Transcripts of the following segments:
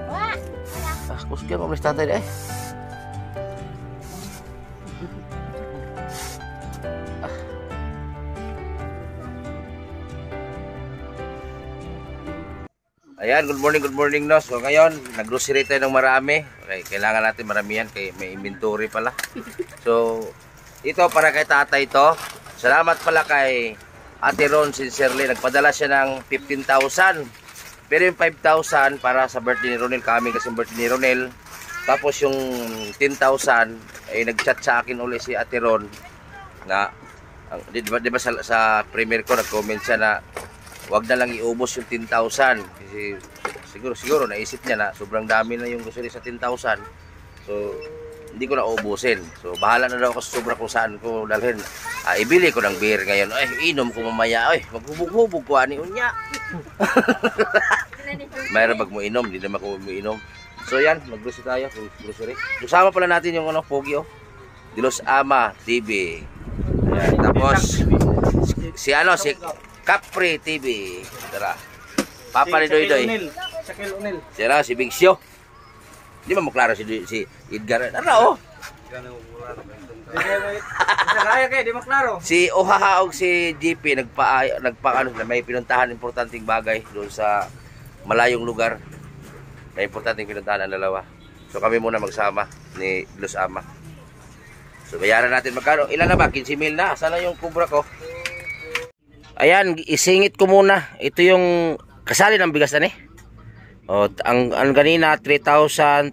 Wah. Ah, kuskin mo tatay eh. Ayan, good morning no. So ngayon, nag-grocery tayo ng marami. Okay, kailangan natin maramihan kay may inventory pala. So, ito para kay tatay ito. Salamat pala kay Ate Ron sincerely. Nagpadala siya ng 15,000. Pero yung 5,000 para sa birthday ni Ronel, kami kasi birthday ni Ronel. Tapos yung 10,000 ay nag-chat sa akin uli si Ate Ron na di ba sa premiere ko nag-comment siya na wag na lang iubos yung 10,000 kasi siguro naisip niya na sobrang dami na yung grocery sa 10,000. So hindi ko na ubusin. So bahala na daw ako sa sobra kung saan ko dalhin. Ibili ko ng beer ngayon. Ay, inom ko mamaya. Ay, maghubog-hubog ko ani unya. Mayroon bag mo inom, hindi naman ko umiinom. So yan, mag-grocery tayo, grocery. Kasama pala natin yung Pogi Dilos Ama TV. Ayan, tapos si Capri TV. Tara. Papa ni Doy. Sira si Big Sio. Di ba mo klaro si Edgar? Ano di mo klaro. Si Ohaha og si GP nagpaano na may pinuntahan importanteng bagay doon sa malayong lugar. May importanteng pinuntahan ang dalawa. So kami muna magsama ni Los Ama. So bayaran natin magkano? Ilan na ba? 15,000 na. Sana yung kubra ko. Ayan, isingit ko muna. Ito yung kasali ng bigas na ni. O, ang ganina 3,362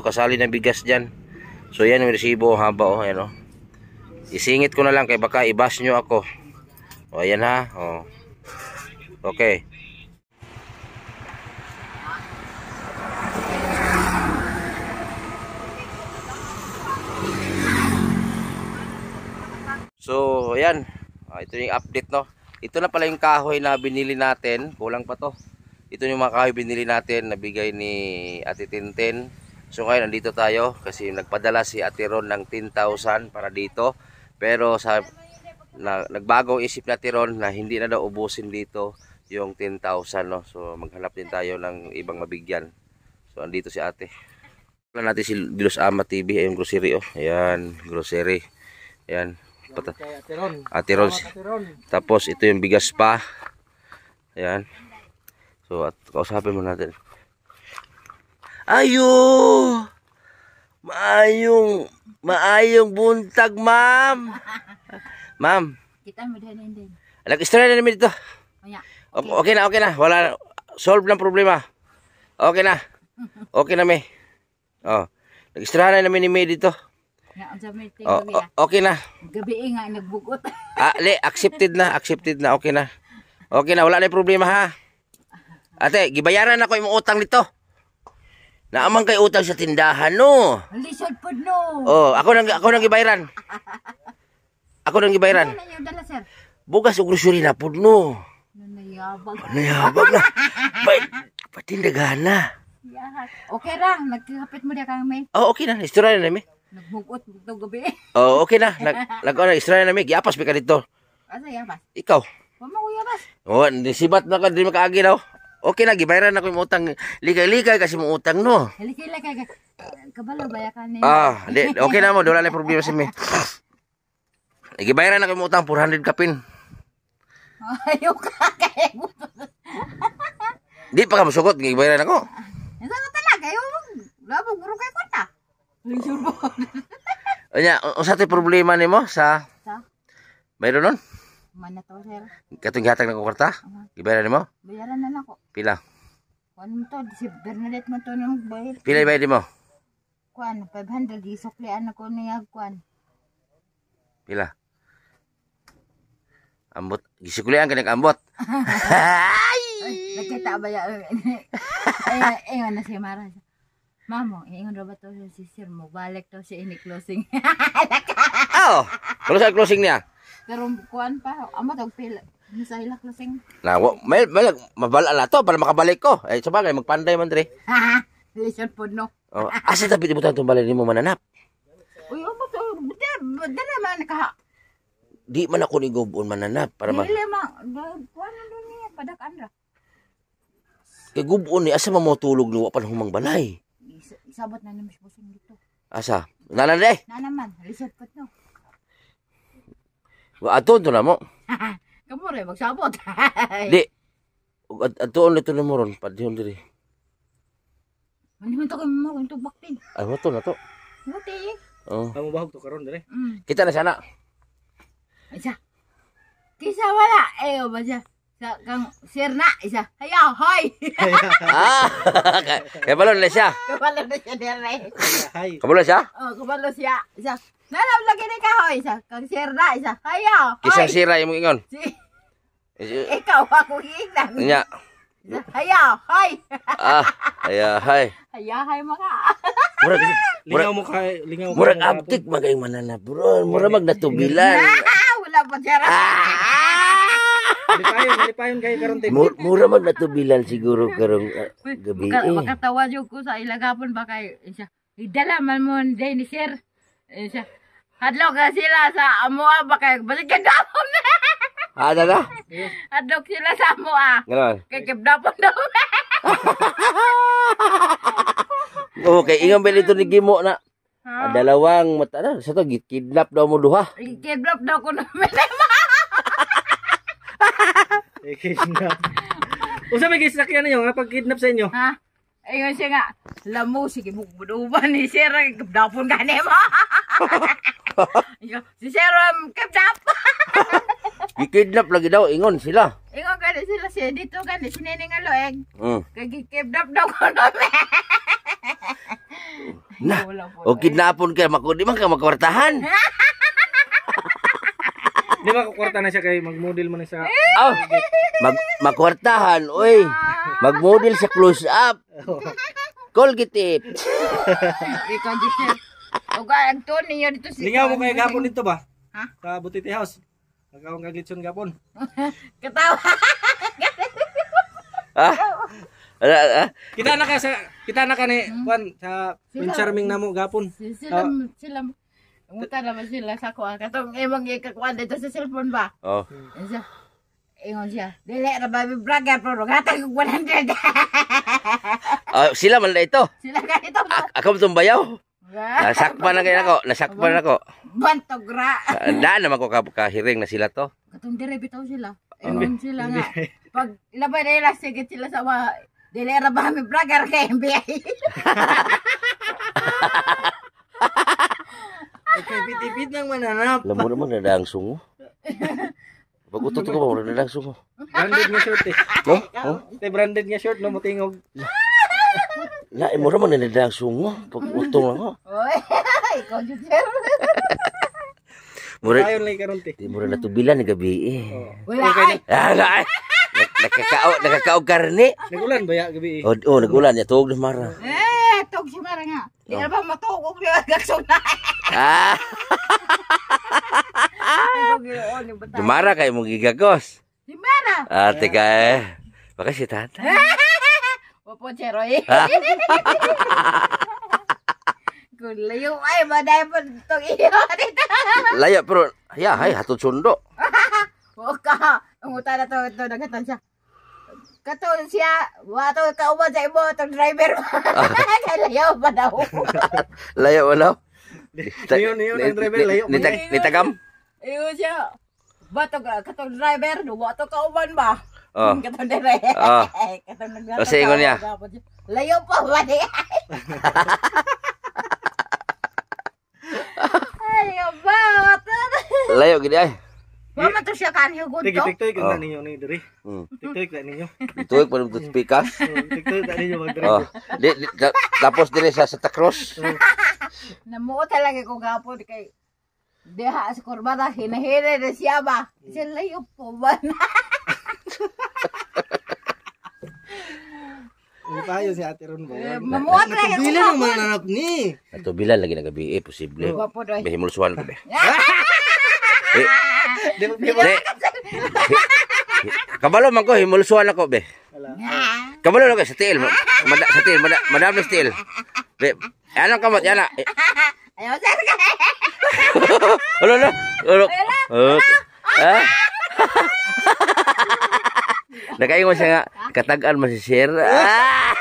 kasali ng bigas diyan. So yan yung resibo haba ayan o. Isingit ko na lang kay baka i-bash nyo ako. O ayan ha. O. Okay. So ayan. Ito yung update no. Ito na pala yung kahoy na binili natin. Kulang pa to. Ito yung mga kahoy binili natin. Nabigay ni Ate Tintin. So ngayon nandito tayo. Kasi nagpadala si Ate Ron ng 10,000 para dito. Pero nagbago isip ni Ate Ron na hindi na daw ubusin dito yung 10,000 no. So maghanap din tayo ng ibang mabigyan. So andito si ate. Wala natin si Dilos Ama TV. Ayun grocery oh. Ayan grocery. Ayan. Ate Ron. Tapos ito yung bigas pa. Ayan. So at kausapin mo natin. Ayo! Maayong buntag, ma'am. Ma'am. Kita mo din. Nag-extra na namin dito. Okay na. Wala solve ng problema. Okay na. Okay na may. Oh. Nag-extra na namin ni May dito. Okay na. Gabi nga nagbugot. Accepted na. Okay na. Wala na problema ha. Ate, gibayaran ako yung utang nito. Naamang kay utang sa tindahan no. Lisod pod no. Oh, ako nang gibayaran. Ano yung dala sir? Bugas og grocery na pod no. Nayabag na. Patindagahan na. Okay lang, nagkakapit mo diya kang may. Oh, okay na. Istorya na namin. Nagbugot ito gabi. Oh, okay na. Istorya na namin. Giapas pa ka dito. Asa yapas? Ikaw. Mama ko yapas. Oh, sibat na ka, di makaagi daw. Okay na, gibayaran ako yung utang. Likay-likay kasi mong utang, no? Likay-likay. Kabalo, bayakan niya. Okay na mo, wala na problema si me. Gibayaran ako yung utang, 400 kapin. Ayaw ka, kaya gusto. Di pa ka masugot, gibayaran ako. Ito ko talaga, ayaw mo. Labog, buro kayo ko na. Usa tayo problema ni mo sa... Mayroon nun? Mana to, sir? Katong gihatag ng kwarta? Gibayaran ni mo? Bayaran na lang ko. Pila? Kuan mo to, si Bernadette mo to nang bayar. Pila ibayad mo? Kuan, 500, isuklian ako niya, kuan. Pila? Ambot. Gisikulian ka ambot. Nagkita ba yan? Ingon na siya Mara. Mamo, ingon na ba to si sir mo? Balik to siya ini-closing. Oh, kalau sa closing niya. Pero kuan pa, amo tog pila. Sa ila closing. Na, may mabala na to para makabalik ko. Ay, sabagay magpanday man dre. Listen po no. Oh, asa tapit ibutan tong balay nimo mananap. Uy, amo to, dala man ka. Di man ako ni gubon mananap para Dili man, kuan na niya padakan ra. Kay gubon ni asa mamotulog ni wa pa humang balay. Isabot na naman busing dito. Asa? Nanan de. Na naman, lisod pa no. Wa aton to na mo. Kamu rin, magsabot. Di. Aton nito na mo ron padyon diri. Ano man to kayo mo kung tubak din. Ay mo to na to. Buti. Oh. Amo bahog to karon dire. Kita na sana. Isa. Kisa wala. Eh, o ba siya? Sa kang sirna. Isa. Hayaw, hoy. Ah. Kabalo na siya. Kabalo na siya dire. Hay. Kabalo siya? Oh, kabalo siya. Isa. Nalam lagi ni ka, hoy. Isa. Kang sirna. Isa. Hayaw, hoy. Kisang sira imong ingon. Ikaw ako hignan. Nya. Isa. Hayaw, hoy. Ah, hay. Hayaw, hoy mga. Murag Lingaw mo kay lingaw. murag aptik magay mananap bro. Murag magnatubilan. Wala pa siya. Lipayon kay karon te. Mura magnatubilan siguro karong gabi. Makatawa jud ko sa ilagapon ba kay siya. Idala man mo day ni sir. Siya. Hadlok ka sila sa amoa ba kay balikan dapon. Ada na? Hadlok sila sa amoa. Ganon. Kay kibdapon daw. Okay, ingon ba dito ni Gimo na dalawang mata na sa to kidnap daw mo duha. Kidnap daw ko na. Kidnap. Usa may gisakyan niyo nga pag kidnap sa inyo. Ha? Ayun siya nga. Lamo, sige mo buduban ni Sir. Kibdapon ka niya mo. Si Sir, kibdap. Gikidnap lagi daw ingon sila. Ingon ka sila siya. Dito ka ni Sinening Aloeg. Mm. Kaya kibdap daw ko na. Na. O kidnapon ka mako di man ka makwartahan. Di ba kukwarta na siya kay mag-model man sa Oh, makwartahan, oy. Mag-model sa close up. Colgate tips. Ikaw di Sir. O ka, ang toon ninyo dito si... Lingaw mo kay gapon dito ba? Ha? Sa Butiti House. Nagkaon kaglitson gapon. Katawa. Ah? Kita na ka ni Juan sa Prince Charming namo gapon. Sila, umutan naman sila sa kuha. Katong imong ikakuha dito sa cellphone ba? Oh. Siya, ingon siya, dili ra ba vlogger pero gatag ko 100. Sila man na ito. Sila ganito ba? Ako mo bayaw. Nasakpan na kayo ako. Nasakpan na ako. Bantog ra. Daan naman ko kahiring na sila to. Katong dire bitaw sila. Ingon sila nga. Pag labay nila sige sila sa mga dili ra ba mi vlogger kay MBI. Okay, pitipit nang mananap. Alam mo naman nadang sungo. Pag utot ko ba, nadang sungo. Branded nga shirt eh. No? Oh? Branded nga shirt no mutingog. Na, mo naman nadang sungo. Pag utong ako. Oy, ikaw jud sir. Mura, Ayon lay karon te. di mura natubilan ni gabi eh. Wala ay. Ay! Nakakaog karne. Nagulan ba ya gabi? Oh, nagulan niya. Tuog na mara. Tog si Mara nga. Di ra ba matugog niya gaksong na. Ah! Dumara kayo mong gigagos. Si Mara. Ate ka eh. Baka si tata. Opo, Cheroy. Kulayo ay maday pa itong iyo dito. Laya pero, hay, hatod sundo. Waka. Umuta na to, ito, nagatan siya. Katol siya, wato kauban sa imo, itong driver. Kalayo pa daw. Laya wala. Niyon ang driver layo. Nitagam? Iyo siya. Bato ka, katong driver, wato kauban ba? Oh. Katong dire. Oh. Katong naglato. Kasi ingon niya. Layo pa ba di? Ay, abot. Layo gini ay. Mama to siya kanyo gud to. Tiktok na ninyo ni diri. Hmm. Tiktok na ninyo. Tuwag pa ng toothpikas. Tiktok na ninyo mag Oh. Tapos din sa Santa Cruz. Namuo talaga ko gapon kay deha sa kurbada hinahire na siya ba. Siya layo po ba na. Hindi tayo si Ate Ron ba? Mamuo talaga ko Bilang ang gapon. mananap ni. Natubilan lagi na gabi eh, posible. Gwapo doy. May himulsuhan ko be. Di ba? Di. Kabalo man ko, himulsuhan ako be. Kabalo lang ko sa tiil. Sa tiil, madam na tiil. Be, anong kamot, yana. Ayaw sir ka. Ulo. Ah? Nakaingon siya nga, Katagaan man si Sir. Ah!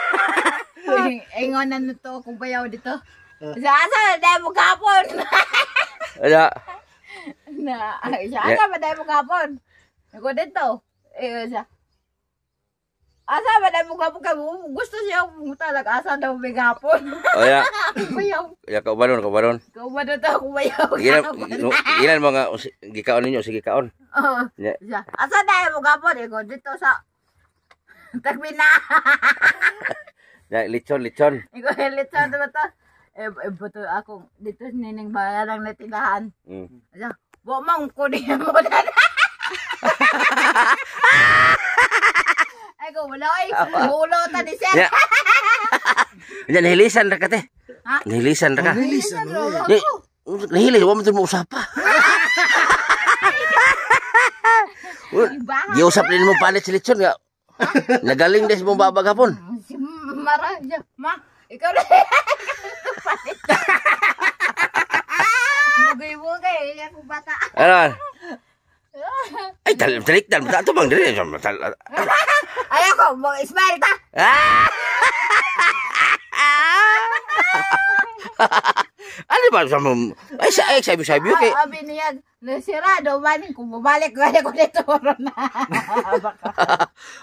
Ingon na to kung bayaw dito. Asa dahil mo kapon. Ano? Asa ba dahil mo kapon. Ako dito. Asa ba dahil mo kapon ka mo. Gusto siya talaga asa daw may kapon. O ya. Bayaw. Ya kaubanon. Kung ba dito kung bayaw. Ilan mga gikaon ninyo sige kaon. Oo. Ya. Asa dahil mo kapon. Ako dito sa Tagbina. Ya lechon. Ikaw lechon ba to? Buto ako dito nining bayarang natilahan. Wa mang ko di mo dan. Ay ko wala ay ulo ta di sir. Ya nahilisan ra ka te. Ha? Nahilisan ra ka. Nahilisan. Nahili wa man mo usapa. Giusap din mo palit si lechon nga. Nagaling des mo babag hapon. Si Mara, ma, ikaw na. Bugay-bugay, ako bata. Ano? Ay, talikdan. Ito bang dili? Ay ako, mag-smile ta. Ano ba sa mo? Ay, sabi okay. Sabi niya, nasirado man, kung bumalik ko dito na.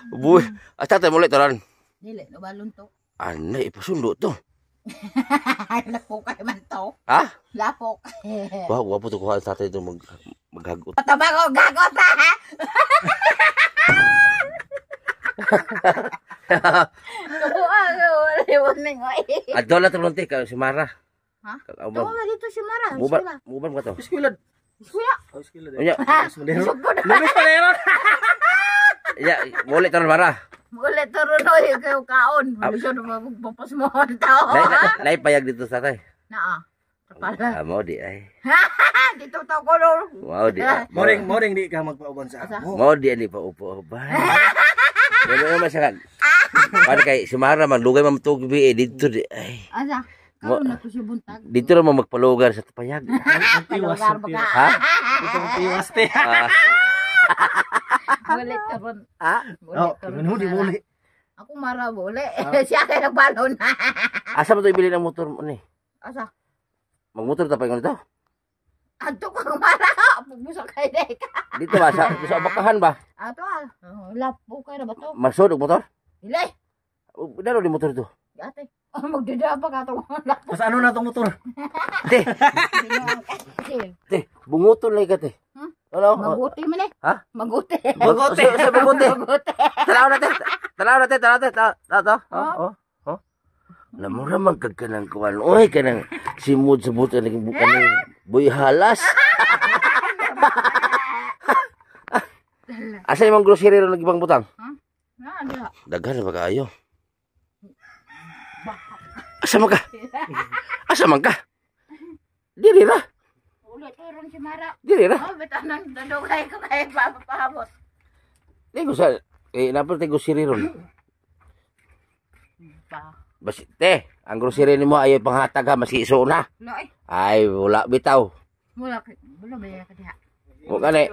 Buy, tatay mo ulit taran. Dili, nabalon to. Ano, ipasundo to. Lapok kay man to. Ha? Lapok. Wow, wapo to kuha tatay ito maghagot. Pataba ko, gagot ha. Kabuha ko, liwaning ko eh. Adto na tulunti ka si Mara. Ha? Tawa ba dito si Mara? Muban ba to? Eskwela. Kuya. Eskwela. Unya. Lumis pa lero. Ya, boleh taron Mara. Muli turo no yung kaon. Muli siya magpapas mo ang tao. Nay payag dito sa tay. Naa. Kapala. Mau di ay. Dito tao ko no. Mau di. Moring di ka magpauban sa ako. Mau di ani pa upo-upo. Ano masakan? Para kay si Mara maglugay man to gabi dito di ay. Asa? Karon na ko si buntag. Dito ra mo magpalugar sa payag. Tiwas. Ha? Ito tiwas te. Muli turon. Oh, di muli. Ako Mara muli. Siya kay nagbalon. Asa mo to ibili ng motor mo ni? Asa? Magmotor ta pa dito. Ato ko Mara. Pubuso kay deka. Dito ba sa bakahan ba? Ato lapo kay na ba to? Magsod og motor? Ilay. Dalo di motor to. Ate. Magdada pa ka to. Mas ano na tong motor? Te, bunguton lay ka te. Ano? Maguti man eh. Ha? Maguti. Maguti. Sa maguti. Tanaw na te. Tato. Oh. Lamura man kag kanang kuan. Oy kanang simud sa buto naging bukan ng boy halas. Asa imong grocery ro nagibang butang? Ha? Ada. Daghan ba kaayo? Asa man ka? Diri ra. Ulit turun si Mara. Diri ra. Oh, betanang dadugay ko kay papahabot. Ligo sa napal te grocery ron. Bas te, ang grocery nimo ayo panghatag ha maski iso na. Loy. Ay wala bitaw. Wala ba ka diha? Mo kani.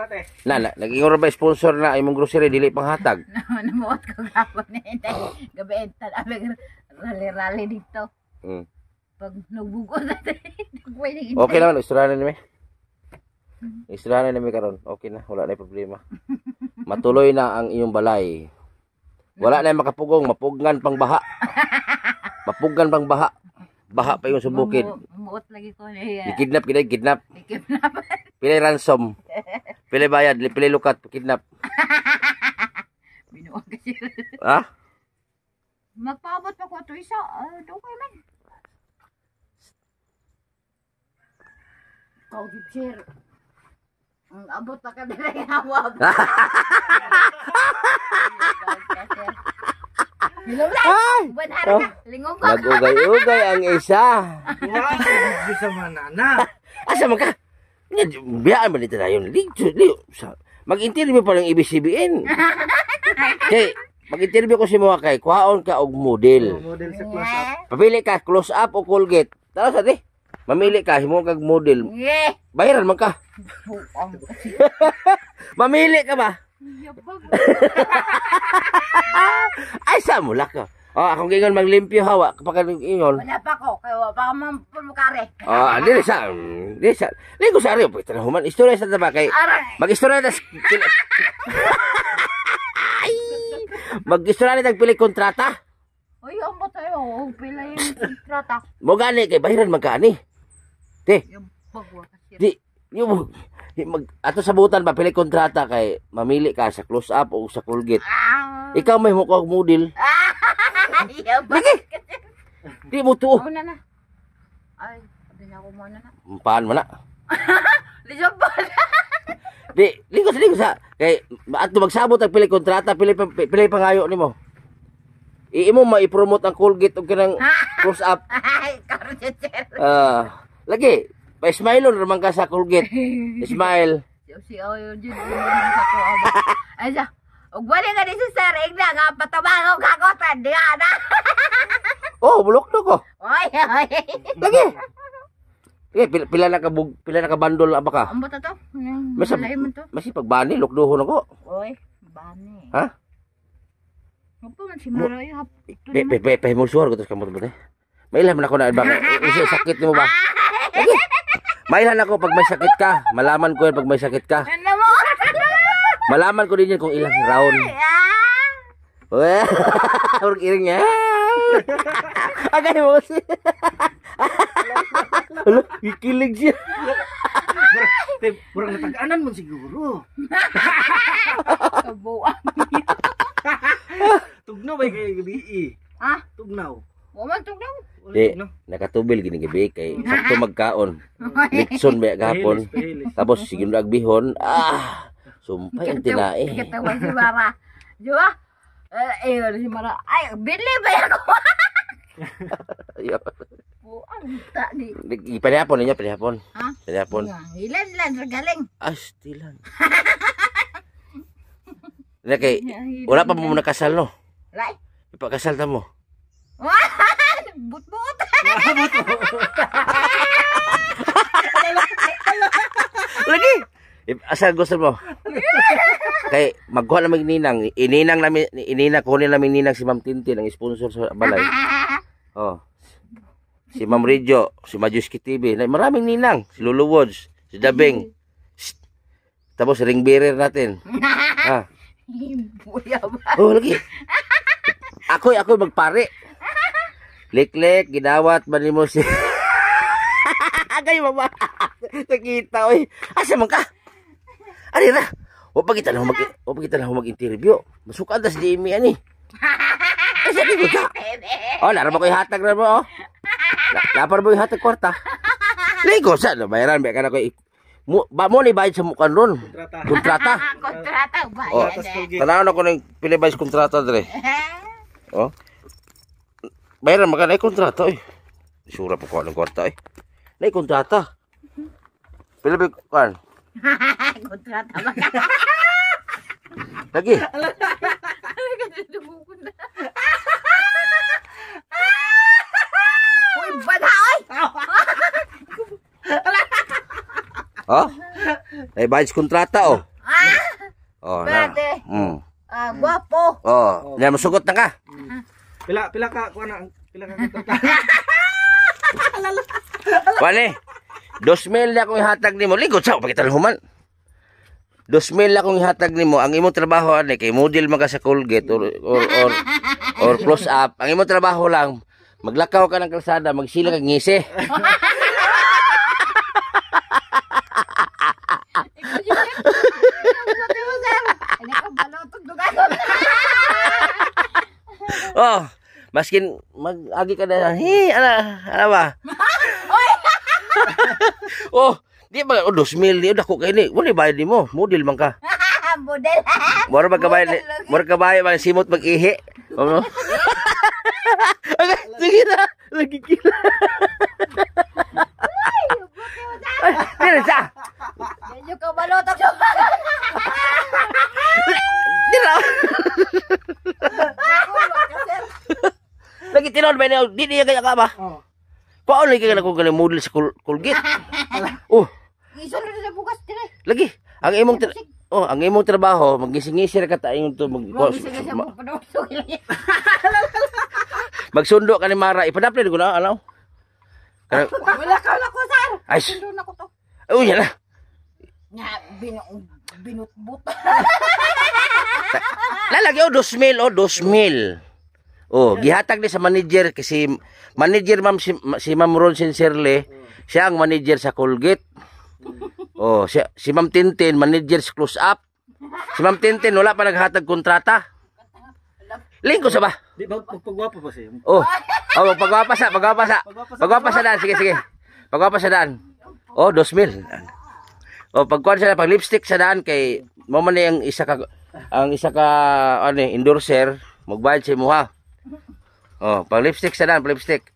Naging ba sponsor na imong grocery dili panghatag. Namuot ko gapon ni gabi entan amig rally dito. Pag nagbugo natin. Okay naman, istirahanan nimi. Istirahanan nimi karon. Okay na, wala na problema. Matuloy na ang iyong balay. Wala na makapugong, mapugngan pang baha. Mapugngan pang baha. Baha pa yung sa bukid. Muot lagi ko niya. Kidnap. Kidnap. Pilay ransom. Pilay bayad, pilay lukat, kidnap. Binuang kasi. Ha? Magpaabot pa ko ito isa. Okay man. Ikaw, Gipsir. Ang abot na ka nila yung awab. Ay! Banhara ka. Lingong ka. Nag-ugay-ugay ang isa. Wala sa manana. Asa man ka? Biyaan ba dito na yun? Mag-interview pa ng ABCBN. Okay, mag-interview ko si mga kay. Kuhaon ka og model. Model sa close up. Papili ka, close up o Colgate. Tara sa di. Mamili ka, himo kag model. Yeah. Bayaran man ka. Mamili ka ba? Ay, sa mula ka. Oh, akong gingon maglimpyo hawa kapag ingon. Wala pa ko. Kaya baka mampulukari. Oh, dili sa. Ligo sa ariyo pwede na human. Istorya sa taba kay Aray. mag-istorya tas mag-istorya ni tagpili kontrata. Uy, amo tayo. Pila yung kontrata. Mo gani kay bahiran magkani. Te, Yung bagwa kasi. di yung ato sa butan ba pili kontrata kay mamili ka sa close up o sa Colgate. Ikaw may mukhang model. Yung bagwa kasi. Di mo tuo. Una na. Ay, sabi na ako muna na. Paan mo na? Lisod pa na. Di, ligo sa. Kay ato magsabot ang pili kontrata, pili pangayo nimo. Iimo ma-promote ang Colgate og kanang close up. Ay, karjester. Lagi, pa-smile on naman ka sa Colgate. Smile. Si Oyo dyan. Sa ko. Ay, siya. Ug wala nga di si Sir Igna nga patabangaw kakotan. Di nga na. Oh, bulok na ko. Oy, oy. Lagi. Pila na ka bandol ba ka? Ang bata to? Masa Malay mo to? masi pagbani lukduhon ako. Oy, bani. Ha? Ano pa man si Maroy? Pahimulsuar ko tos kamot ba? Mailan man ako na ba? Uso sakit mo ba? Lagi. Mailan ako pag may sakit ka. Malaman ko yan pag may sakit ka. Ano mo? Malaman ko din yan kung ilang round. Wah, urang iring niya. Agay mo kasi. Hala, ikilig siya. Kurang natag-anan mo siguro. Kabuang. Tugnaw ba kay gabi? Ha? Tugnaw. Waman to daw. Di, nakatubil gini gabi kay sakto magkaon. Nixon ba gapon. Tapos sige na agbihon. Sumpay ang tinae. Katawa si Mara. Diba? Si Mara. Ay, bili ba yan ako? Buang ta ni. Ipanihapon ninyo, panihapon. Ha? Panihapon. Ilan lang, regaling. Astilan. Na kay, wala pa mo nakasal no? Right? Ipakasal ta mo. But-but. Lagi. Asal gusto mo? Kay magkuha na magninang, ininang kunin namin ninang si Ma'am Tintin ang sponsor sa balay. Oh. Si Ma'am Ridjo, si Majuski TV, maraming ninang, si Lulu Woods, si Dabeng. Tapos ring bearer natin. Ha. Buya ba? Oh, lagi. Ako magpare. Lik-lik, gidawat ba nimo si Agay mama. Nakita oy. Asa man ka? Ari ra. O pa kita na mag-interview. Masukan das di mi ani. Asa di ko ta? Oh, lara ba ko ihatag ra mo oh. Lapar mo ihatag kwarta. Ligo sa no bayaran ba kana ko ba mo ni bayad sa mukan ron. Kontrata. Kontrata ba? Oh, tanaw na ko ng pinibay kontrata dre. Oh. Bayaran magana kontrata oy. Sura pa ko ng kwarta oy. Nay kontrata. Pila ba kan? Kontrata ba? Lagi. Uy, bada oy. Oh? Nay bayad kontrata oh. Oh, na. Bate. Oh, Guwapo. na masugot na ka. Pila ka kuha na pila ka kontrata. Wale. 2,000 na akong ihatag nimo. Ligot sa pagkitan human. 2,000 na akong ihatag nimo. Ang imong trabaho ani kay model man ka sa Colgate or close up. Ang imong trabaho lang maglakaw ka ng kalsada, magsila kag ngisi. Oh, maskin mag-agi ka na. Ana ba? Oh, di ba 2,000 di dako kay ni. Wala bayad nimo, model man ka. Model. Mora magkabay man simot mag-ihi. Ano? Sige na, lagi kila. Ay, dire sa. Medyo ka balotok siya. Dire. Lagi tinon ba niya? Di niya kaya ka ba? Oh. Paano lagi ka na kung galing model sa Colgate? Oh, Isunod na bukas dire. lagi. Ang imong Oh, ang imong trabaho, magising-isir ka tayo to Sige siya mo panuso. magsundo ka ni Mara. Ipadapli ko na, ano? Wala ka ko sir. Ay, Sundo na ko to. oh, yan na. Nga binutbut. Lalagi, 2,000, 2,000. Oh, gihatag ni sa manager kasi manager ma'am si Ma'am Ron Sincerely, siya ang manager sa Colgate. Oh, si Ma'am Tintin, manager sa Close Up. Si Ma'am Tintin wala pa naghatag kontrata. Lingko sa ba? Di ba magpagwapo pa siya? Oh, pagwapa sa daan. Sige. Pagwapa sa daan. Oh, 2,000. Oh, pagkuhan sa pag lipstick sa daan kay mo man ang isa ka ano endorser, magbayad sa imo ha. Oh, pag lipstick sa daan, lipstick.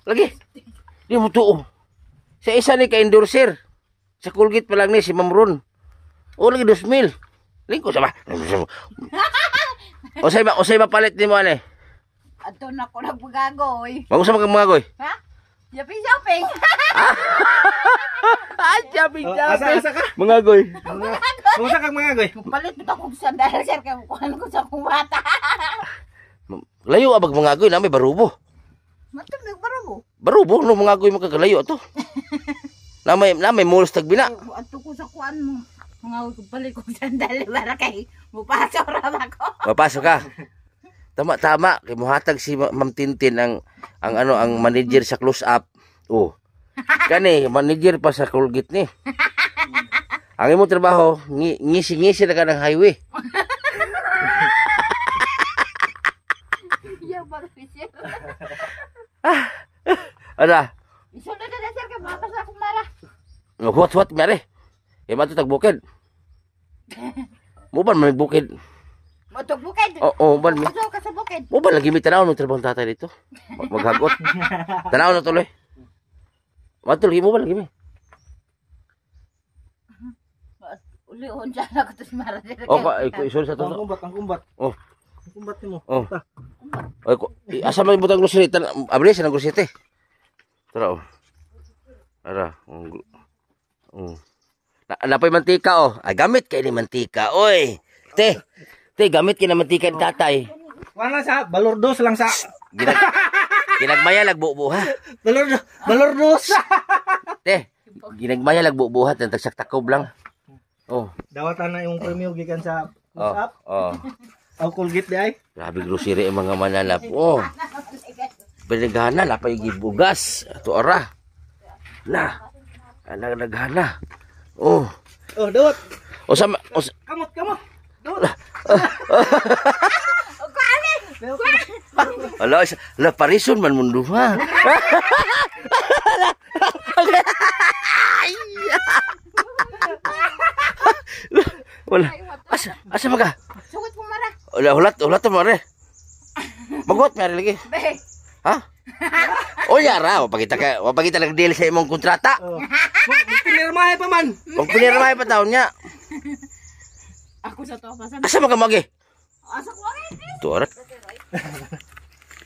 Lagi. Di mo tuo. Sa isa ni ka endorser. Sa Colgate pa lang ni si Ma'am Ron. Oh, lagi 2,000. Lingko sa ba? Usay ba palit ni mo ane? Ato na ko nagpagagoy. Bago sa mga goy. Ha? Shopping. Shopping. Asa ka? Mga goy. Kumusta kang mga goy? Palit bitaw ko sa dahil sir kay kuan ko sa kumata. Layo abag mga goy na may barubo. Matag nagbarabo. Barubo no mga goy magkagalayo to. na may mulos tagbina. Ato ko sa kuan mo. Mga palit ko sandali para kay mupasok ra ako. Mapasok ka. Tama. Kay muhatag si Ma'am Tintin ang manager sa Close Up. Oh. Kani manager pa sa Colgate ni. Ang imong trabaho, ngisi-ngisi na ka ng highway. Ya barfisir. Ada. Isunod na sir kay mata sa kumara. What mare? E mato tag bukid. Mo ban may bukid. Motok bukid. Oo, ban mi. Usaw ka sa bukid. Mo ba lagi mi tanaw ng trabaho tatay dito? Maghagot. Tanaw na tuloy. Matul mo ba lagi mi? Uli on siya na ko to si Mara. Oh, isul sa to. Ang kumbat. Oh. Ang kumbat mo. Oh. Ay ko, asa man butang grocery tan abri sa grocery. Tara oh. Ara. Napay mantika oh. Ay gamit kay ni mantika. Oy. Te, gamit kay na mantika ni tatay. Wala sa balordos lang sa Ginagmaya lagbubo ha. balordos. Te, ginagmaya lagbubuhat ng tagsaktakob lang. Oh. Dawatan na yung premium gikan sa Oh. WhatsApp. Oh. Ang Colgate di ay. Grabe grocery ang mga mananap. Oh. Pinagana na pa yung gibugas. Ato ara. Na. Naghana. Oh. Oh, dawat. O sama Kamot. Dawat. ala parison man mundo ha. Wala. Asa maga? Sugot ko Mara. Ulat to mare. Magot mare lagi. Be. Ha? O yara, wapagita nag-deal sa imong kontrata. Pinirmahe pa man. Kung pinirmahay pa taon niya. Ako sa to pasan. Asa maga magi? Asa ko ay. Tuarat.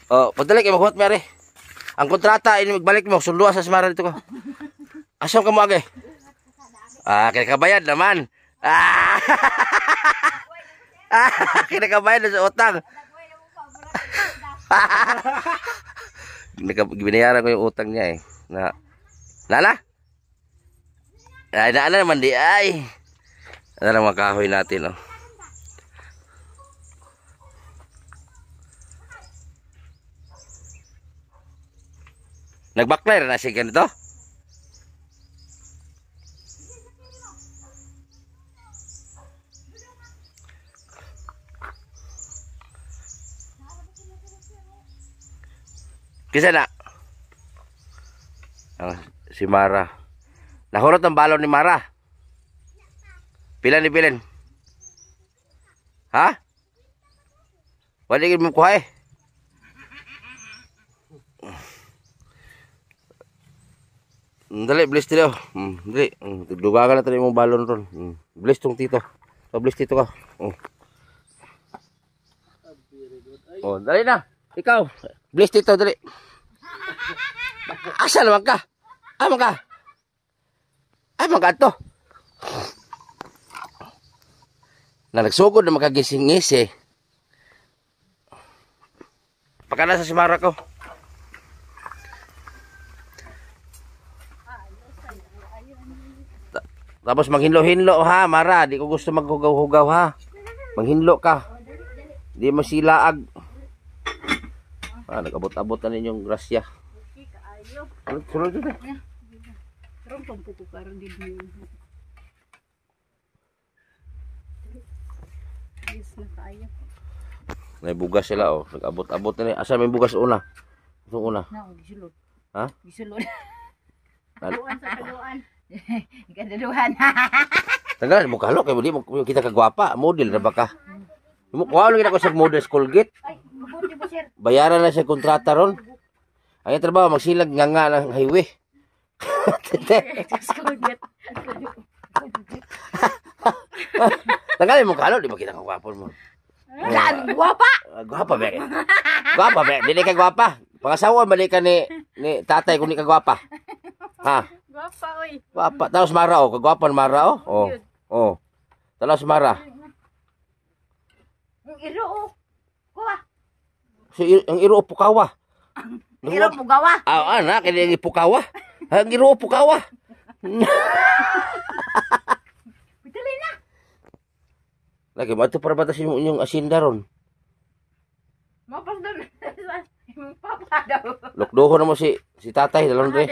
Oh, padali kay maghot mare. Ang kontrata ini magbalik mo sundo sa Smara dito ko. Asa ka mo agi? Kinakabayad naman. Kinakabayad na sa utang. Binayaran ko yung utang niya eh. Nala? Ay, naala naman di ay. Ano lang makahoy natin oh. Nag-backfire na siya ganito? Kisa na? Si Mara. Nahurot ang balon ni Mara. Pilin. Ha? Wala yung mo kuha eh. Dali, bilis tito. Dali. Dugagan na tayo yung balon ron. Bilis tong tito. Bilis tito ka. Oh, dali na. Ikaw. Bilis tito, dali. Asa naman ka? Aman ka to. Na nagsugod na makagising-ngisi. Pakala sa Simara ko. Tapos maghinlo-hinlo ha, Mara. Di ko gusto maghugaw-hugaw ha. Maghinlo ka. Di masilaag. Nag-abot-abot na ninyong grasya. Sulod dito. Terong pampuko karon din mo. Yes na kaya. May bugas sila oh. Nag-abot-abot na niya. Asa may bugas una? Itong una. Na, gisulod. Ha? Gisulod. Kaluan sa kaluan. Kadaluhan. Tanggal mo kalo kay di mo kita kagwapa, model ra ba ka? Mo kuha lang ako sa model school gate. Ay, mabuti po sir. Bayaran na sa kontrata ron. Ang trabaho magsilag nga ng highway. Tanggal mo kalo di mo kita kagwapo mo. Guwapa. Gwapa ba? Gwapa ba? Dili ka gwapa. Pangasawa balik ka ni tatay kung di ka gwapa. Ha? Guwapa oy. Gwapa. Tapos Mara oh, kagwapan Mara oh. Oh. Oh. Tapos Mara. Ang iro oh. Kuha. Ang iro pukawa. Iro pugawa. Anak, kini pukawa. Ang iro pukawa. Bitali na. Lagi mato para batas yung asinda ron. Mapas doon. Papa daw. Lokdoho na mo si tatay dalon re.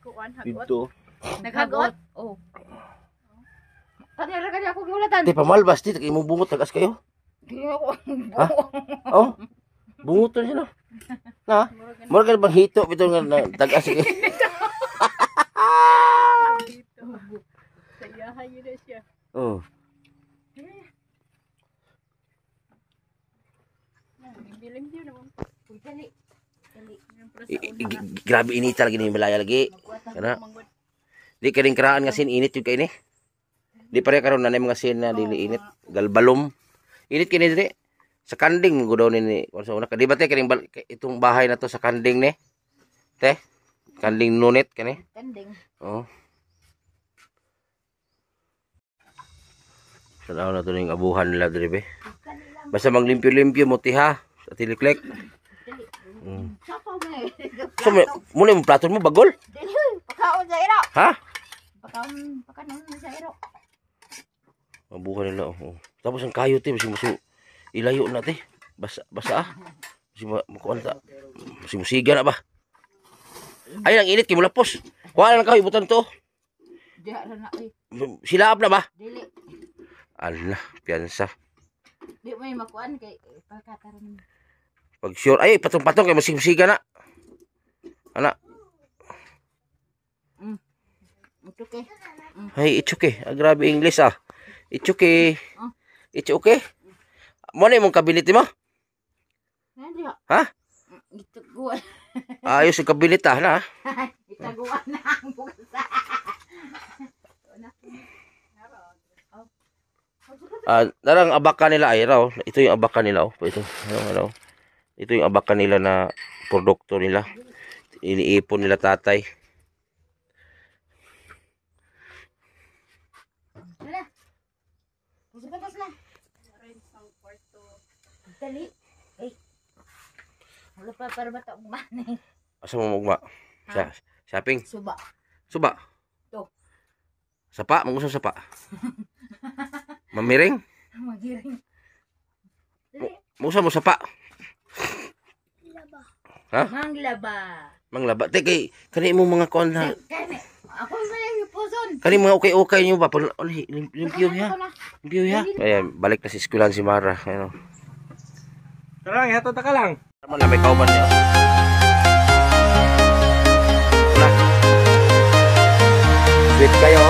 Nagkuan hagot. Dito. Naghagot. Oh. Kanira kanya ako giulatan. Ti pamalbas ti kay mo bungot tagas kayo. Di ako. Ha? Oh. Bungot na sila. Na. Mura ka bang hito bitaw nga tagas kay. Sayahan yun na siya. Oh. Bilang yun naman. Dali. Grabe init talaga ni Malaya lagi. Kana. Di kaning kraan nga sin init yung kay ni. Di pare karon na mga sin na dili init. Galbalom. Init kini diri. Sa kanding go daw ni kun sa una. Di ba te kaning itong bahay na to sa kanding ni? Te. Kanding nunit kani. Kanding. Oh. Sanaw na to ning abuhan nila diri be. Basta maglimpyo-limpyo mo ti ha sa tiliklek. Sapaw na So muna yung platon mo bagol? Dili, pakaon sa iro. Ha? Pakaon sa iro. Abuhan nila oh. Tapos ang kayo te musi ilayo na te. Basa ah. Musi makuan ta. Musi musiga na ba? Ay ang init kay mulapos. Kuha na kayo ibutan to. Diha na ay. Silaab na ba? Dili. Allah, piyansa. Di may makuan kay pagkataran. Pag sure ay patong-patong kay musiga na. Ana. Okay. Hey, it's okay. Grabe English ah. It's okay. It's okay. Mo na imong kabinet mo? Nandiyo. Ha? Itaguan. Ayos yung kabinet ah na. Itaguan na ang bukas. Darang abakan nila ay raw. Ito yung abakan nila oh. Ito. Ano. Ito yung abakan nila na produkto nila. Iniipon nila tatay. Wala. Pasabatas na. Dali. Ay. Wala pa para bata ugman. Asa mo mugma? Sa shopping. Suba. Suba. To. Sapa, mangusang sapa. Mamiring? Magiring. Musa mo sapa. Ha? Manglaba. Manglaba. Kay kani mo mga kuan na. Kani. Ako may puson. Kani mga okay nyo ba? Limpyo ya. Limpyo ya. Ayan, balik na si eskwelahan si Mara. Ano? Tarang, hato ta ka lang. Naman na may kauban niya. Wala. Sweet kayo.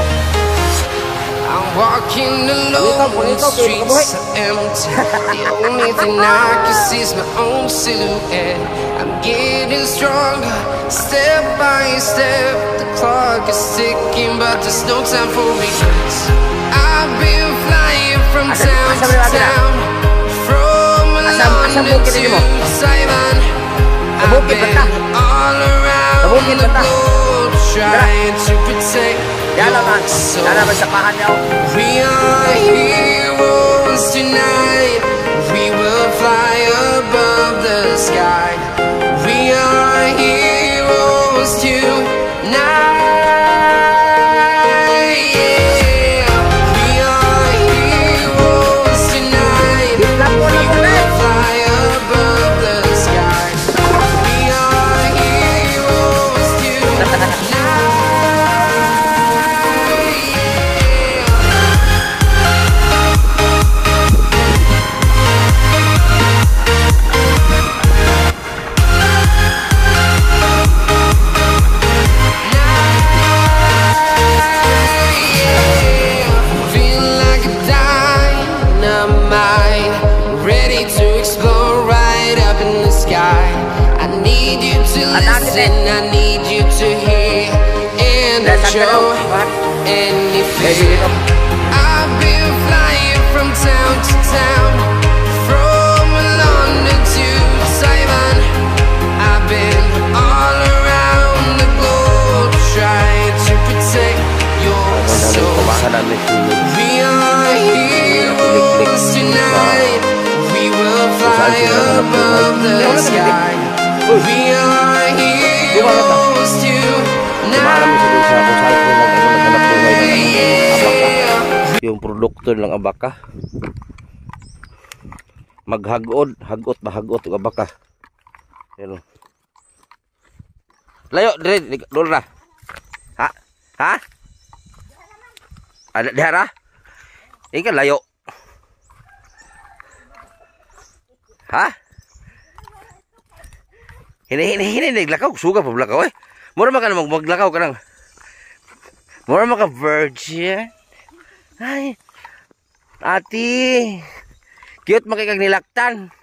I'm walking alone, the streets are empty. The only thing I can see is my own silhouette. I'm getting stronger, step by step. The clock is ticking, but there's no time for regrets. I've been flying from town to town, from London to Taiwan. I've been all around the globe, trying to protect. We are heroes heroes tonight. We will fly above the sky. We are heroes tonight. Yeah, we are heroes tonight. We will fly above the sky. We are heroes tonight. Listen, I need you to hear and don't show any fear. I've been flying from town to town, from London to Taiwan. I've been all around the globe trying to protect your soul. We are heroes tonight. We will fly above the sky. We are heroes tonight. Yung produkto ng abaka. Maghagod, hagot ang abaka. Ayun. Layo, dire, dolo na. Ha? Ha? Ada dihara? Ikan layo. Ha? Hini naglakaw, suga pa blakaw eh. Mura man ka na maglakaw ka nang. Mura man ka virgin. Ay. Ati. Cute makikag nilaktan.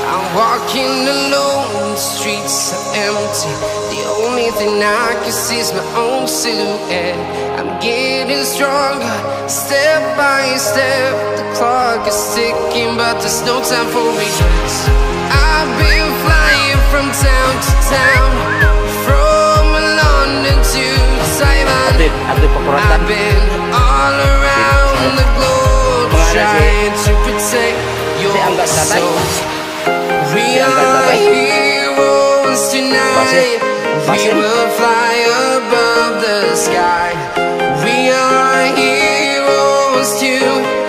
I'm walking alone, the streets are empty. The only thing I can see is my own silhouette. I'm getting stronger, step by step. The clock is ticking, but there's no time for regrets. I've been flying from town to town, from London to Taiwan. I've been all around the globe trying to protect your soul. We are heroes tonight. We will fly above the sky. We are heroes tonight.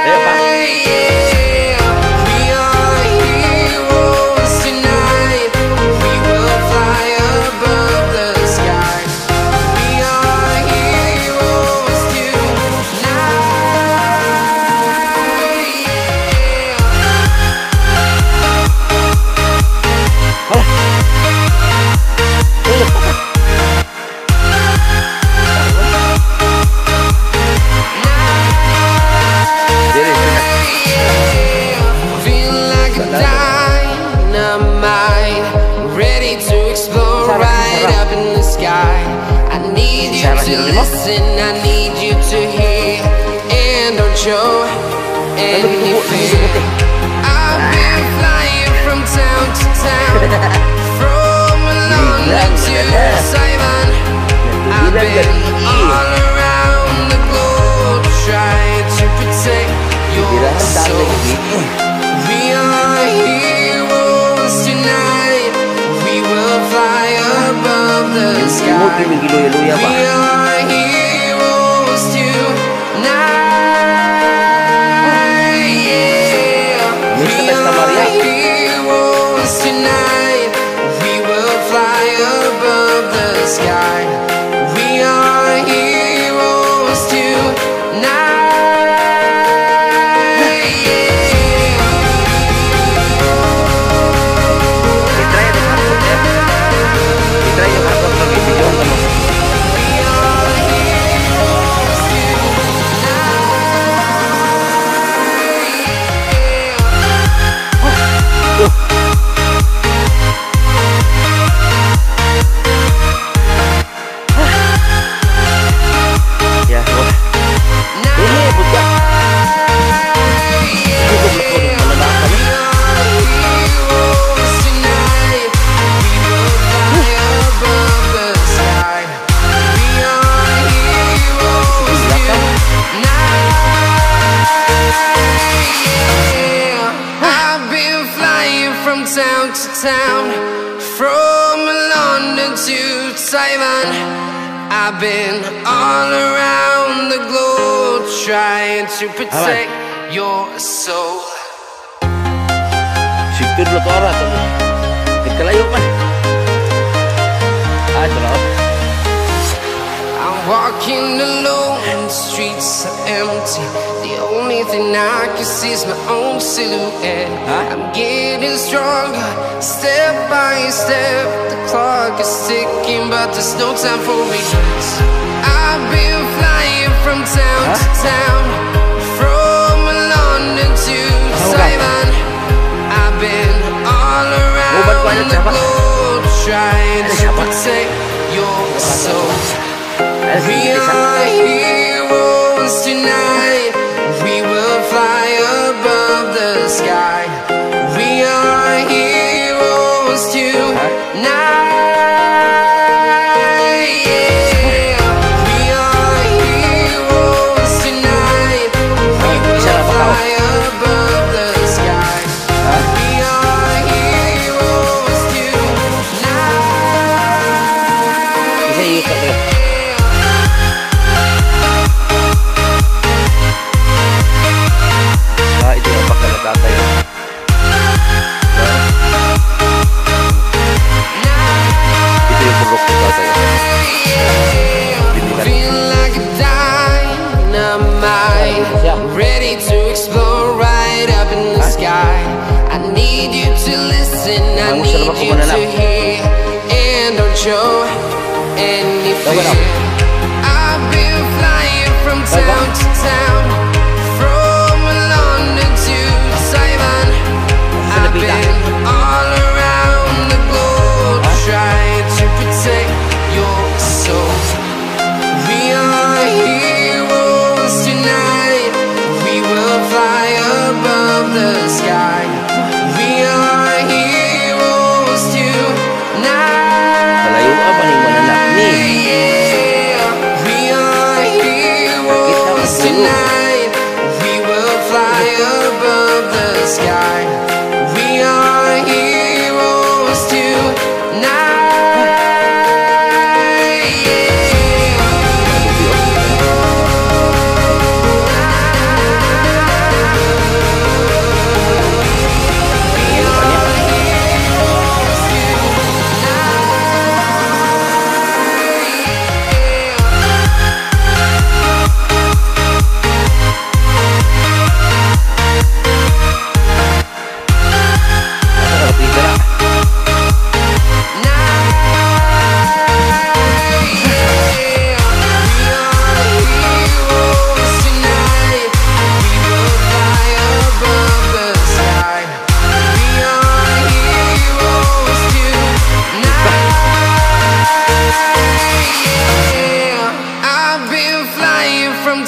Yeah, we are heroes tonight. We will fly above the sky. We are heroes tonight. Feel like a dynamite, ready to explode right up in the sky. I need you to listen, I need you to hear, and don't show any fear. I've been flying from town to town, from London to Taiwan. I've been all around the globe trying to protect your soul. We are heroes tonight. We will fly above the sky. We are heroes tonight. Yeah, we are heroes tonight. We will fly above the sky. We are heroes tonight. town to town, from London to Taiwan. I've been all around the globe trying to protect your soul. Sigtud lo to ora to. Kalayo pa. Ah, tara. I'm walking alone, the streets are empty. The only thing I can see is my own silhouette. I'm getting stronger, step by step. The clock is ticking, but there's no time for regrets. I've been flying from town to town, from London to Taiwan. I've been all around the globe trying to protect your soul. We are heroes tonight. We will fly above the sky. We are heroes tonight. Yeah. We are heroes tonight. We will fly above the sky. We are heroes tonight. Ready to explore right up in the sky. I need you to listen, I need you to hear, and don't show any fear. I've been flying from town to town, from London to Taiwan. I've been all around the globe trying to protect your soul. We are heroes tonight. We will fly above the sky. We are heroes tonight. Yeah. We are heroes tonight. We will fly above the sky. We are heroes tonight.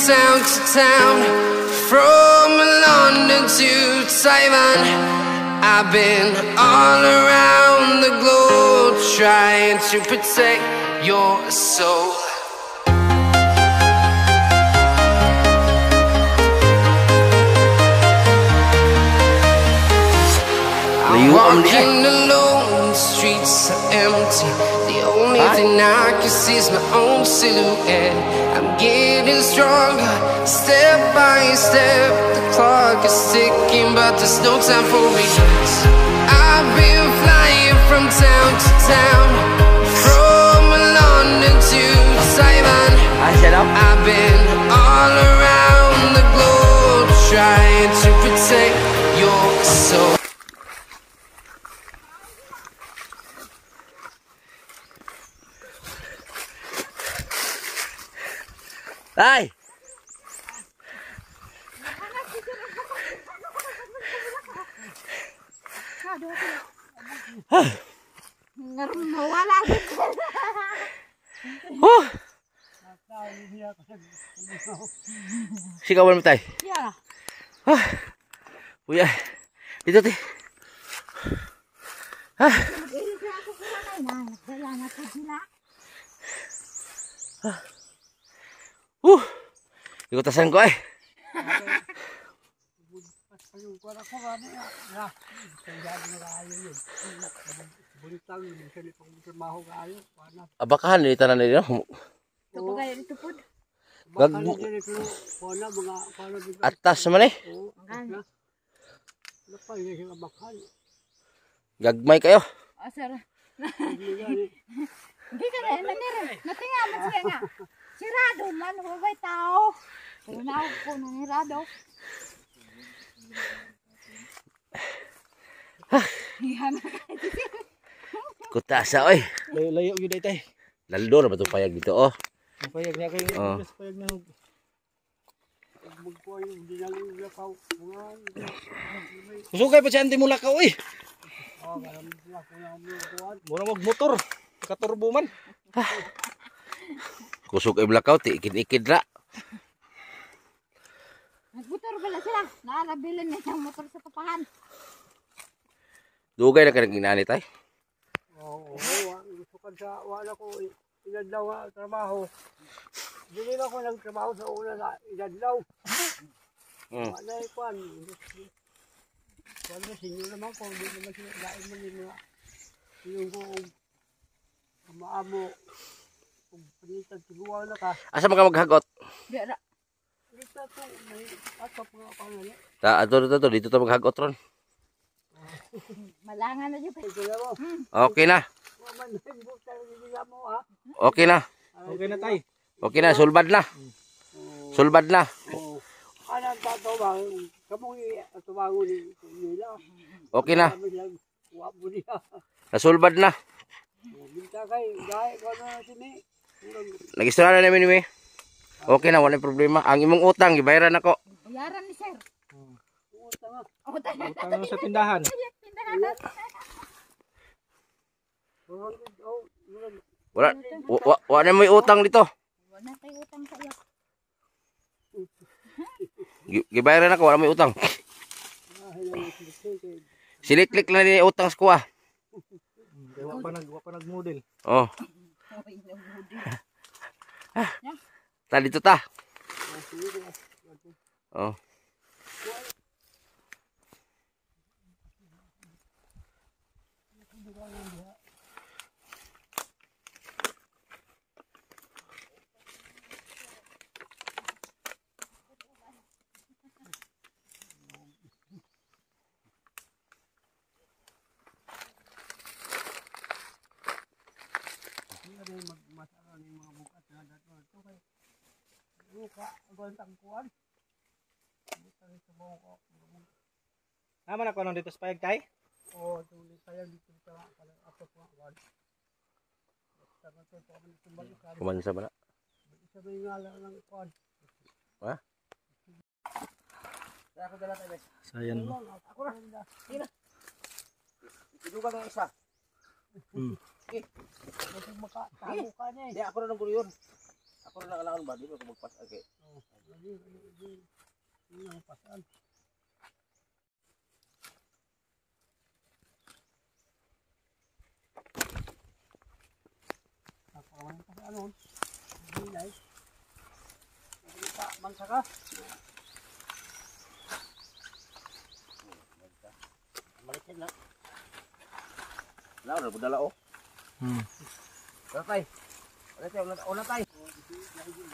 Town to town, from London to Taiwan. I've been all around the globe trying to protect your soul. I'm walking alone, the streets are empty. The only thing I can see is my own silhouette. I'm getting stronger, step by step. The clock is ticking, but there's no time for regrets. I've been flying from town to town, from London to Taiwan. I've been all around the globe trying to protect your soul. Tay! Wala. Oh! Sigawan mo tay. Yeah. Ah. Uy, dito ti. Ah. Ikutasan ko Ayun, para ko gani na. Kaya na kayo yun. Buntang yun, sa trabaho kayo. Abakahan ni tanan nila. Kapag kaya dito po. Baka nila ito, wala mga, para dito. Atas man eh. Oo, Ang napay na sila bakal. Gagmay kayo. Oh, sir. Hindi gani. Hindi ka na, nanira. Natinga mo siya nga. Sirado man, huwag tao. Tinawag ko ng hirado. Yan. Kutasa oy. Layo yun tay. Laldo na ba itong payag dito oh. Ang payag niya kayo. Oh. Payag na. Magkuhay, hindi na lang lakaw. Kusugay pa siya, hindi mo lakaw eh. Oo, alam nila kung ang mga kuhan. Mura mag-motor. Katurbo man. Kusog ay blackout, ikid-ikid ra. Nagbutor pala sila. Naalabilan niya siyang motor sa tapahan. Dugay na ka naging nanay tay. Oo, gusto ka sa, wala ko, inadlaw nga trabaho. Hindi na ako nagtrabaho sa una sa inadlaw. Wala ay kuhan. Kuhan na sinyo naman ko, hindi naman sila lain man yung mga yung kung maamo kung panitan siguro na ka. Asa man ka maghagot? Dira. Dito to, may atap nga pa nga niya. Ato dito ta maghagot ron. Malangan na dyan. Ito na mo. Okay na. Maman na yung buta na mo ha. Okay na. Okay na tay. Okay na, sulbad na. Sulbad na. Oo. Anong tatawag? Kamong itubangon nila. Okay na. Kami lang, wap mo niya. Nasulbad na. Binta kay, dahil ko na sini. Nagistorya na namin ni. Okay na, wala problema. Ang imong utang gibayaran ako. Bayaran ni sir. Pumunta nga. Utang. Utang sa tindahan. Tindahan. Wala mo utang dito. Wala tayo utang sa iyo. Gibayaran ako, wala mo utang. Siliklik na ni utang sa kuha. Wa pa nag-model. Oh. Ta dito ta. Oh. Naman ako nung dito sa payag tay. Oo, tuloy tayo dito sa ato po. Kuman sa bala. Isa may ngalan ng kwan. Ha? So ayan. Ako na. Iduga ng isa. Kasi makatago ka niya eh. Hindi, ako na nang gulo yun. Ako na nakalangan ba? Di ba ako magpas? Okay. Hindi ang pasan. Napakaman pa sa ano. Bilay. Mangsa ka. Malikin na. Wala, wala budala oh. Wala tayo. Wala tayo.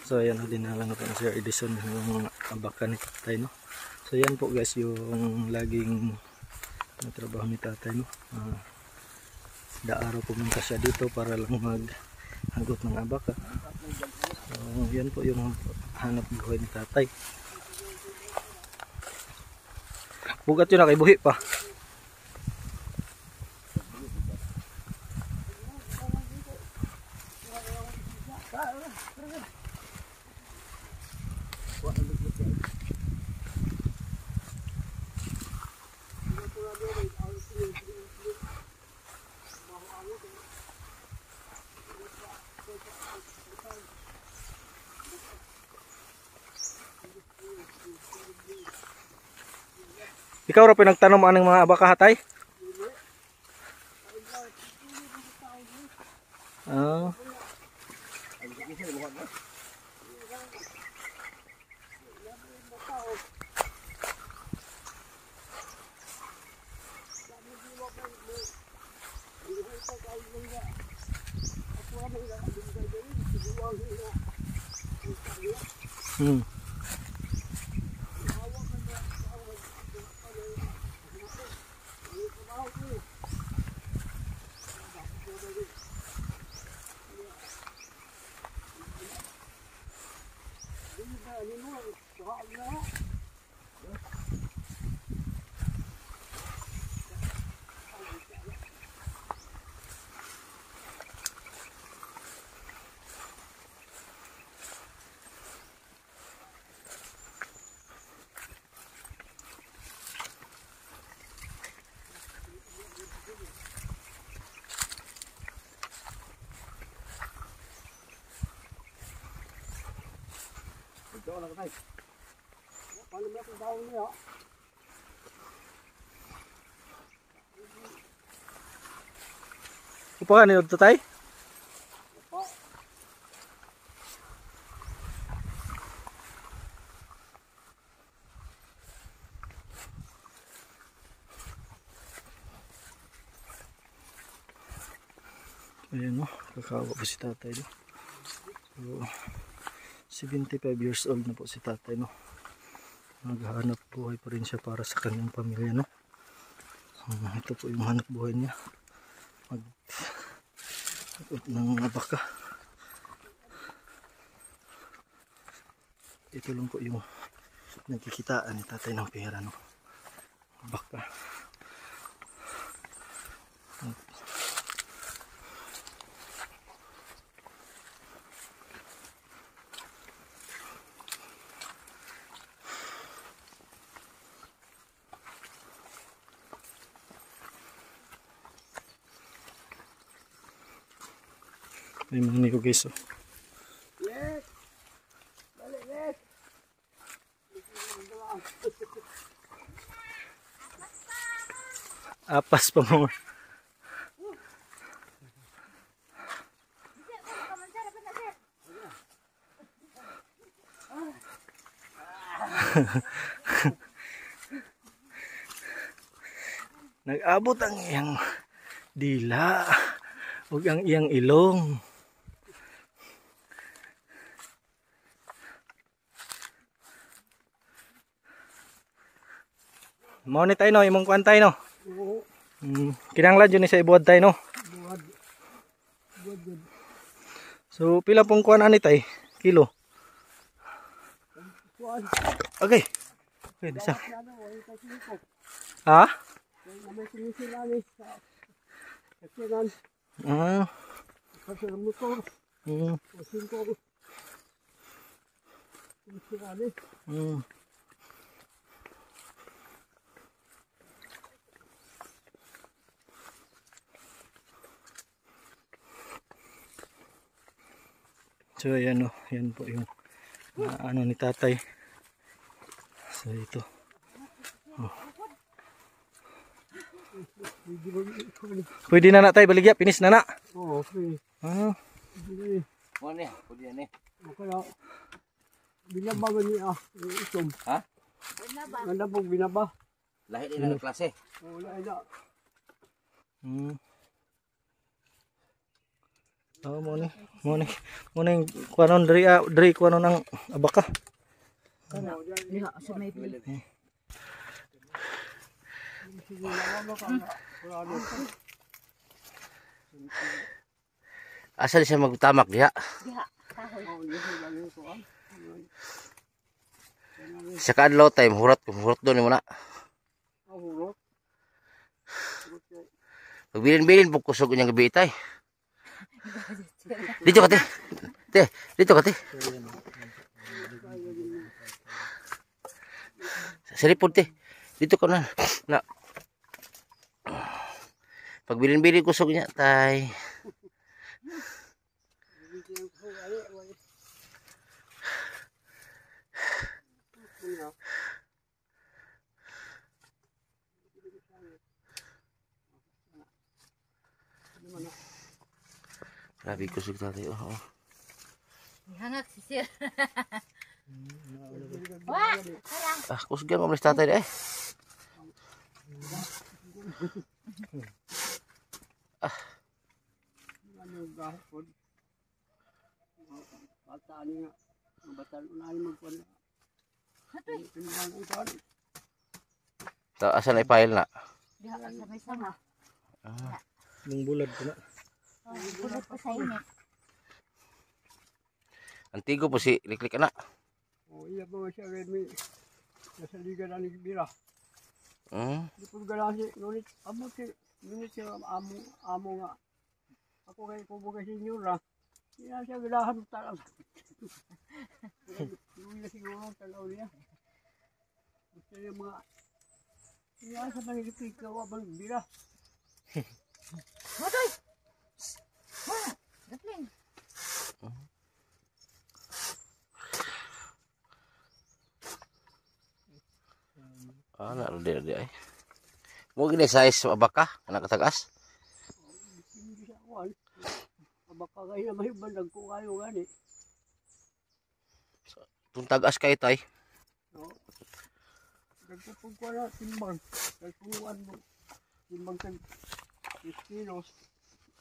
So ayan, dinalang ko na Sir Edison yung abakan ni tatay, no. So ayan po guys yung laging trabaho ni tatay, no. Daaraw pumunta siya dito para lang maghagot ng abaka. So yan po yung hanap buhay ni tatay. Bugat yun na kay buhi pa. Ikaw ra pinagtanom anong mga abaka hatay? Ah. Hmm. Upahan ni tatay? Ayan o, kakawa po si tatay no. So, 75 years old na po si tatay no. Naghahanap buhay pa rin siya para sa kanyang pamilya no. Ito po yung hanap buhay niya. Ng abaka. Ito lang po yung nagkikitaan ni tatay ng pera no. Abaka. May mga niko guys oh. Yes! Dali, yes! Apas pa mo. Nag-abot ang iyang dila ug ang iyang ilong. Mao ni tayo no, imong kuan tayo no. Oo. Kinahanglan yun ni sa ibuad tayo no. Buwad. Buwad yun. So pila pong kuan ani tay? Kilo. Kuan. Okay. Okay, isa. Ano, wala tayo siniko. Ha? Kaya may sinisilanis sa kasinan. Ah. Kasi ng motor. O sinko. Sinisilanis. So ayan o, yan po yung ano ni tatay. So ito. Oh. Pwede na na tayo baligya, pinis na na. Oo, okay. Ah. Mo ni, pwede yan eh. Kaya binaba man niya itom. Ha? Ganda pong binaba. Lahi din ang klase. Oo, wala na. Oh, mo ni kuanon diri kuanon ang abaka. Liha sa may pili. Asa siya magtamak diha? Diha, kahoy. Sa kadlaw time hurat do ni mo na. Pagbilin-bilin po kusog unyang gabi tay. Dito ka te. Te, dito ka te. Sa lipod te. Dito ka na. Pagbilin-bilin kusog niya tay. Grabe kusog tatay. Oh. Hangak si sir. Wah, Ah, kusgan mo tatay eh. Ah. Ano gahapon? Bata niya. Batan unahin magkuhan. Pinungan ang kuhan. So, asa na i-file na? Diha ka sa may sama. Mong bulad ko na. Bulot pa sa init. Antigo po si Liklik anak. O iya ba siya kay may nasa liga na ni Bira. Di po ganasi ngunit ngunit siya amo nga. Ako kay kubo kay senyora. Siya siya gilahan talaga. Luwi na siguro talaw niya. Gusto niya mga siya sa pangilipig kawa bang Bira. Motoy! Gatling! Di ay. Mo gini size baka anak katagas. Hindi siya kuhan. Baka kayo na may bandag ko kayo gani. Kung tagas kay tay. No. Nagpupug ko na timbang. Nagpuluan mo. Timbang kan 10 kilos.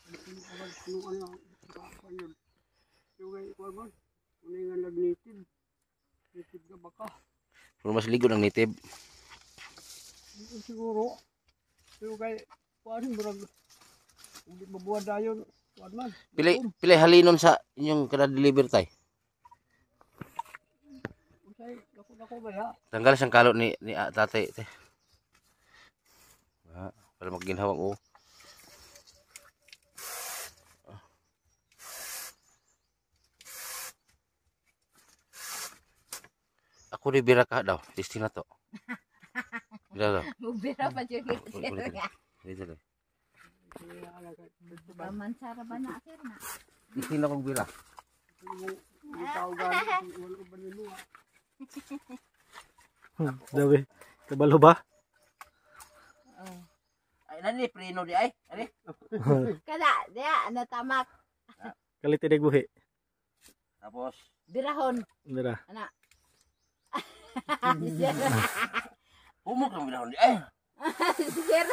Nagpuluan na. Baka yun. Yung kay kuhan mo. Kung nga nag-native. Native ka baka. Puro mas ligo ng native. Siguro. Yung kay kuhan mo. Hindi mabuhan na yun. Kuhan man. Pili halinon sa inyong kada-deliver tay. Usay. Ako ba ya? Tanggal siyang kalot ni tatay. Para magginhawang o. Ako di bira ka daw. Testing na to. Bila daw. Mubira pa dyan yung sir nga. Dito daw. Pamansara ba na sir na? Testing na kong bira. Hindi tao gani. Wala ko ba niluwa? Dabi. Kabalo ba? Ay, nani, prino di ay. Ani? Kada, diya, natamak. Kalitidig buhi. Tapos, Birahon. Dira. Anak. humok lang binahon di ay. Sir.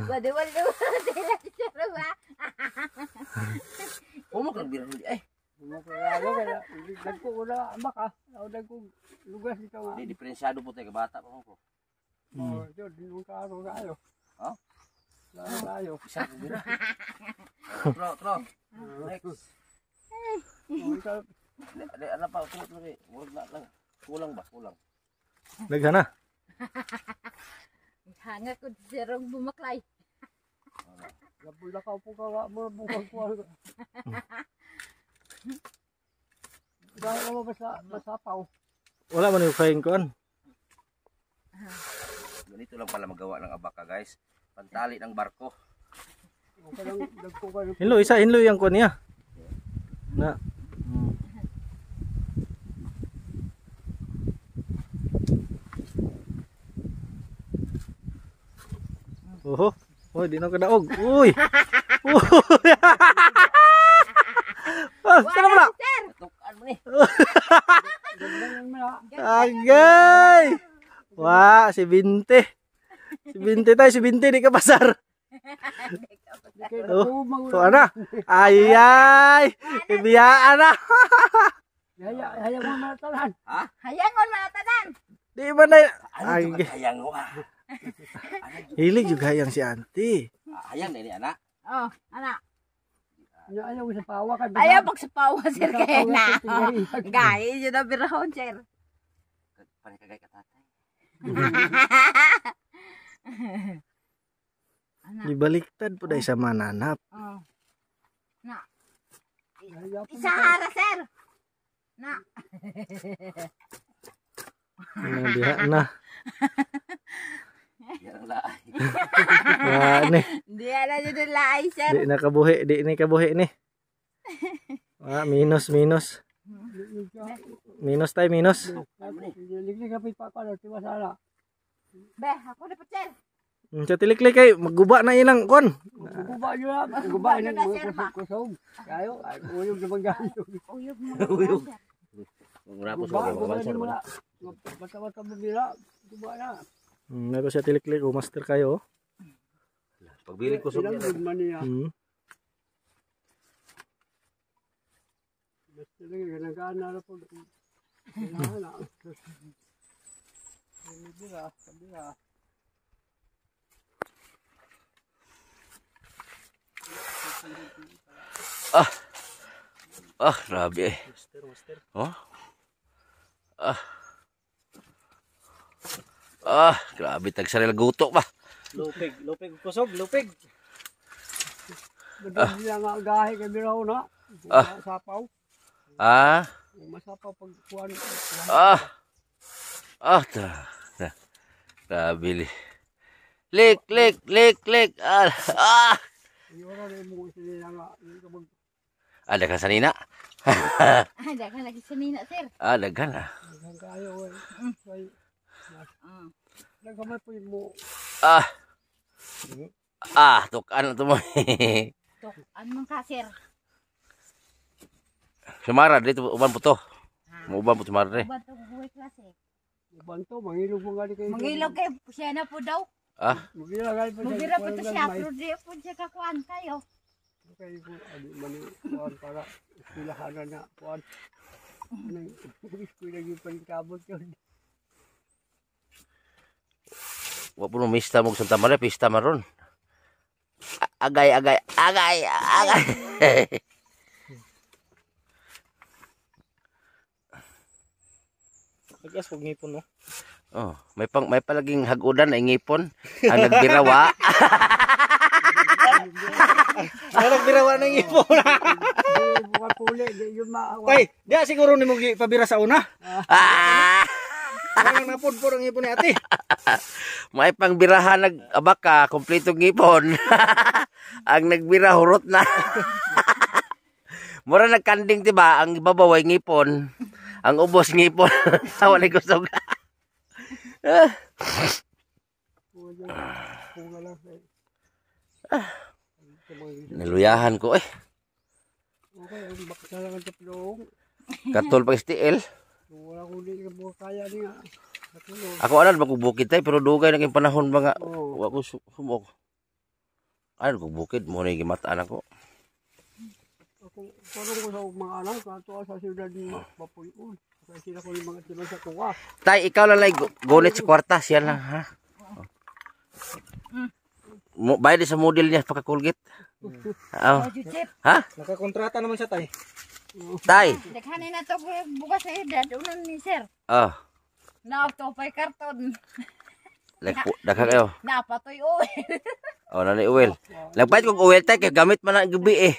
Wadi sir ba? Humok lang binahon di ay. Ano kaya? Dagko ko na baka. Dagko lugas dito nga. Di diferensyado po tayo kabata pa ko. Oh, yun, yung karo kayo. Ha? Lalo tayo. Isa ko bira. Tro. Next. Ikaw, Ano pa, tuloy. Huwag na lang. Kulang ba? Kulang. Daghan na. Hanga ko sir ang bumaklay. labula ka po ka mo bukang ko. Dahil mo masapaw. Wala man yung kain kuan. Ganito lang pala magawa ng abaka guys. Pantali ng barko. Kadang dagko ka. Hinlo yung kuan niya. Na. Oho. Oh, di na kadaog. Uy. Sana pala. Tukan mo ni. Agay. Wah, si Binte. Si Binte tayo, si Binte di ka pasar. Oh, ana. Ayay. Ibiyaan na. Hayang mo matalan. Hayangon mga tanan. Di ba na? Ano ito hayang mo Hilig juga yang si Auntie. Hayang na ni anak. Oh, anak. Ayaw mo sa pawa ka. Ayaw pag sa pawa sir kaya na. Gay, yun na birahon sir. Panikagay ka tatay. Anak. Dibaliktad po dahil sa mananap. Oh. Na. Ayaw po Isahara sir. Na. Ano diha na. Yan laay. Ni. Hindi ala yun yung laay sir. Di na kabuhi ni. Minus. Minus tayo, minus. Liglig ka pa ko na tiwasala. Be, ako na po sir. Sa tiliklik kay magguba na ilang kon. Guba nyo lang. Guba nyo lang. Kusog. Kayo. Uyog na magayo. Uyog mo na sir. Murapos Guba. mo Guba ba nyo lang. Basta mabila. Guba na. Meron siya tiliklik. Master kayo. Pagbili ko Ilang gudman niya. Basta lang. Ganang-gana na po. Wala. Kabila, kabila. Grabe eh. Master. Oh. Grabe tagsaril guto ba. Lupig kusog, lupig. Madali lang nga gahe kami raw na. Sapaw. Masapaw pag kuhan. Grabe li. Lik. Yora rin mo sila nga. Daghan sa nina. Daghan lagi sa nina, sir. Daghan ah. Daghan kayo eh. Daghan po mo. Tukan to mo. Tok, ano ka, sir? Sumara dito uban po to. Uban po sumara rin. Uban to buhay klase. Uban to, mangilog mo nga di kayo. Mangilog kayo, siya na po daw. Magira po to siya, pero di po siya kakuan kayo. Kayo po, mani kuhan para istilahanan na kuhan. Iskuila yung palingkabot yun. Wa po mista mo Santa Maria, pista maron. Agay. Agas pag ngipon no. May palaging hagudan ay ngipon ang nagbirawa. Nagbirawa ng ngipon. Buka puli, di yun maawa. Tay, diya siguro nimo pabira sa una. Parang napod-pod ang ngipon ni ate. May pangbirahan nag-abaka, kompleto ngipon. Ang nagbira hurot na. Mura nagkanding diba, ang ibabaw ay ngipon. Ang ubos ngipon. Wala gusog. Naluyahan ko eh. Okay, ang baksalangan sa pilong. Katol pag STL. Wala ko di ka buka kaya niya. Ako alam magubukid tayo pero dugay naging panahon ba nga. Oo. Wa ko sumok. Ano ko bukid mo na gimataan ako. Ako parang ko sa mga anak kato sa siyudad ni Mapuyon. Kasi sila ko yung mga timan sa tuwa. Tay, ikaw lang gonit sa kwarta siya lang ha. Bayad sa model niya pagka-Colgate. Ha? Nakakontrata naman siya tay. Tay. Daghanin na to bukas sa edad. Unan ni sir. Naaptopay karton. Daghan kayo. Napatoy oil. Nanay oil. Nagbayad kong oil tay kay gamit man ang gabi eh.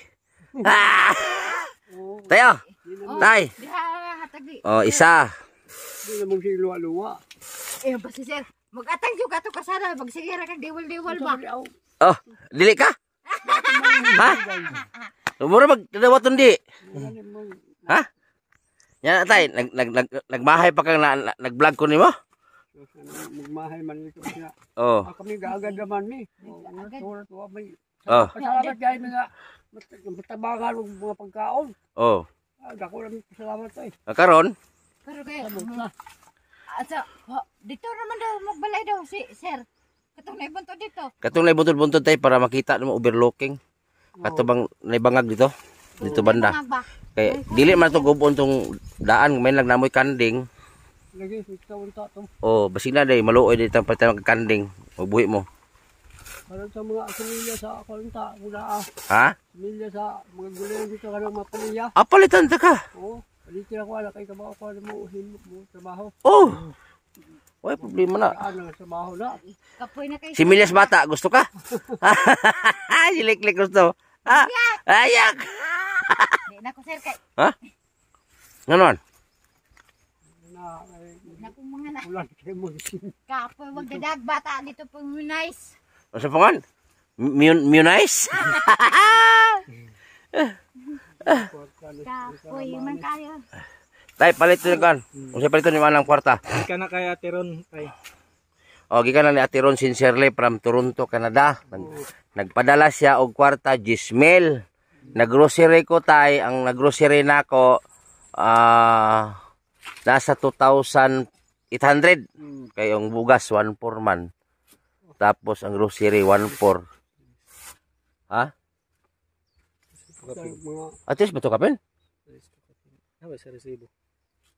Tayo. Tay. Hatagi. Isa. Hindi naman siya luwa-luwa. Basta sir. Mag-atang yung kato kasana. Magsigira kang diwal-diwal ba? Dili ka? Ha? Mura magdawaton di. Ha? Yan tay, nagmahay pa kang nag-vlog ko nimo? Magmahay man nito siya. Kami gaagad naman ni. Tuwa may. Pasalamat guys nga. Matabangan ng mga pagkaon. Dako lang pasalamat tay. Karon? Pero kayo. Dito naman daw magbalay daw si sir. Katong naibunto dito. Katong naibuntot-buntot tay para makita mo overlooking. Kato bang naibangag dito? Dito banda. Kay dili man to gubon tong daan, may nagnamoy kanding. Lagi ikaw unta to. Basig na day maluoy dito patay kanding. Magbuhi mo. Para sa mga pamilya sa akunta, mula Ha? pamilya sa mga gulay dito kanang mga pamilya. Palitan ta ka. Dito ako ala kay trabaho ko mo trabaho. Wala problema na. Ano trabaho na. Kapoy na kayo. Si Milyas bata, gusto ka? Si Liklik gusto. Ayak! Di na ko sir kay. Nganon? Naku mga na. Ulan kay mo. Kapoy wag dadag bata dito po nice. Ano sa pangan? Munice? Kapoy man kayo. Tay, palit ito kan. Kung siya palit ito ni Manang Kwarta. Ika na kay Ate Ron tay. Gikan na ni Ate Ron sincerely from Toronto, Canada. Nagpadala siya og kwarta 10,000. Naggrocery ko tay, ang naggrocery nako nasa 2,800. Kay ang bugas 1,400 man. Tapos ang grocery 1,400. Ha? Atis ba to kapin? Sa resibo.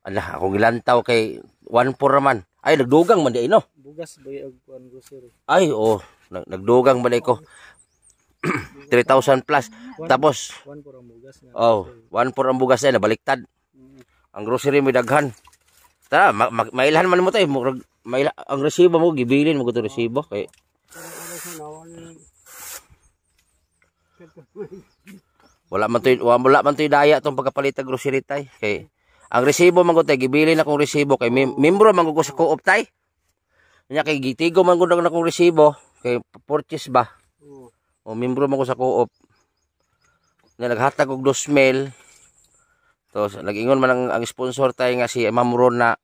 Ala, akong gilantaw kay 1-4 naman. Ay, nagdugang man di no. Bugas ba og kuan grocery? Ay, nagdugang man ko. 3,000 plus. Tapos, 1 po ang bugas nga. 1-4 ang bugas ay nabaliktad. Ang grocery may daghan. Tara, mailhan man mo tayo. Ang resibo mo, gibilin mo ko ito resibo. Kay... Wala man to daya itong pagkapalit ng grocery tay. Kay ang resibo man ko tay, gibilin akong resibo kay membro man ko sa co-op tay. Nya kay gitigo man ko na akong resibo kay purchase ba. O membro man ko sa co-op. Na naghatag og 2,000. Tapos nag-ingon man ang sponsor tay nga si Ma'am Ron na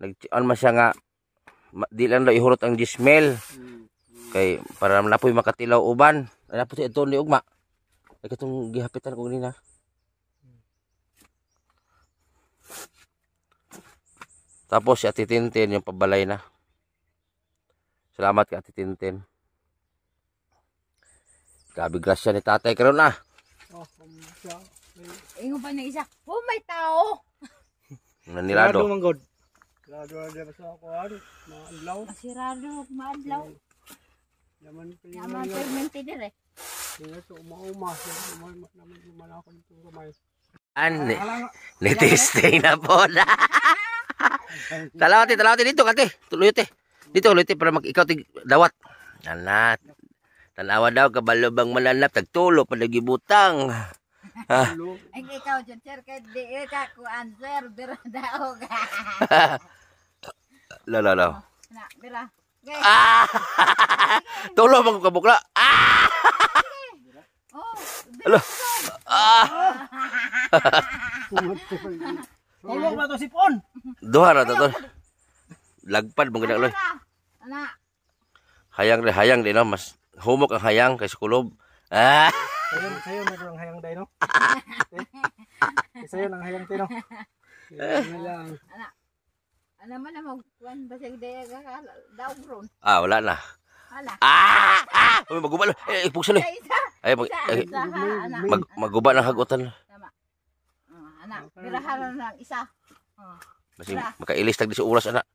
nag-on man siya nga di lang daw ihurot ang 10,000. Kay para napoy makatilaw uban. Napoy ito ni ugma. Ay katong gihapitan ko nina. Tapos si Ate Tintin yung pabalay na. Salamat kay Ate Tintin. Grabe grasya ni tatay karon na. Ingon pa na isa. Oh, may tao. Nanilado. Manggod. Lado na sa kuan, maadlaw. Masirado, maadlaw. Yaman pa Yaman pa yung mentiner eh. Kaya so umauma, naman lumalakon itong kamay. Ani. Nitesting na po na. Talawati dito kate. Tuloy te. Dito ulit para ikaw tig dawat. Nanat. Tanawa daw kabalubang mananap tagtulo pa nagibutang. Ay ikaw dyan sir, kaya di ka ku answer, bira daw ka. Lalo. Na, bira. Okay. Tulo bang kabukla. Oh, Alo. Tulog na to sipon. Duha na to. Lagpad mong gina loy. Ana. Hayang din no, mas humok ang hayang kay kulob. Sayo na ang hayang day no. Sayo nang hayang tino. Lang. Ana. Ano man na magkuhan ba siya ka daw ron. Wala na. Hala. Uy, maguba na. Ipugsa loy. Isa. Ay, maguba ng hagutan. Tama. Anak, birahan lang isa. Kasi makailis tag di sa oras anak.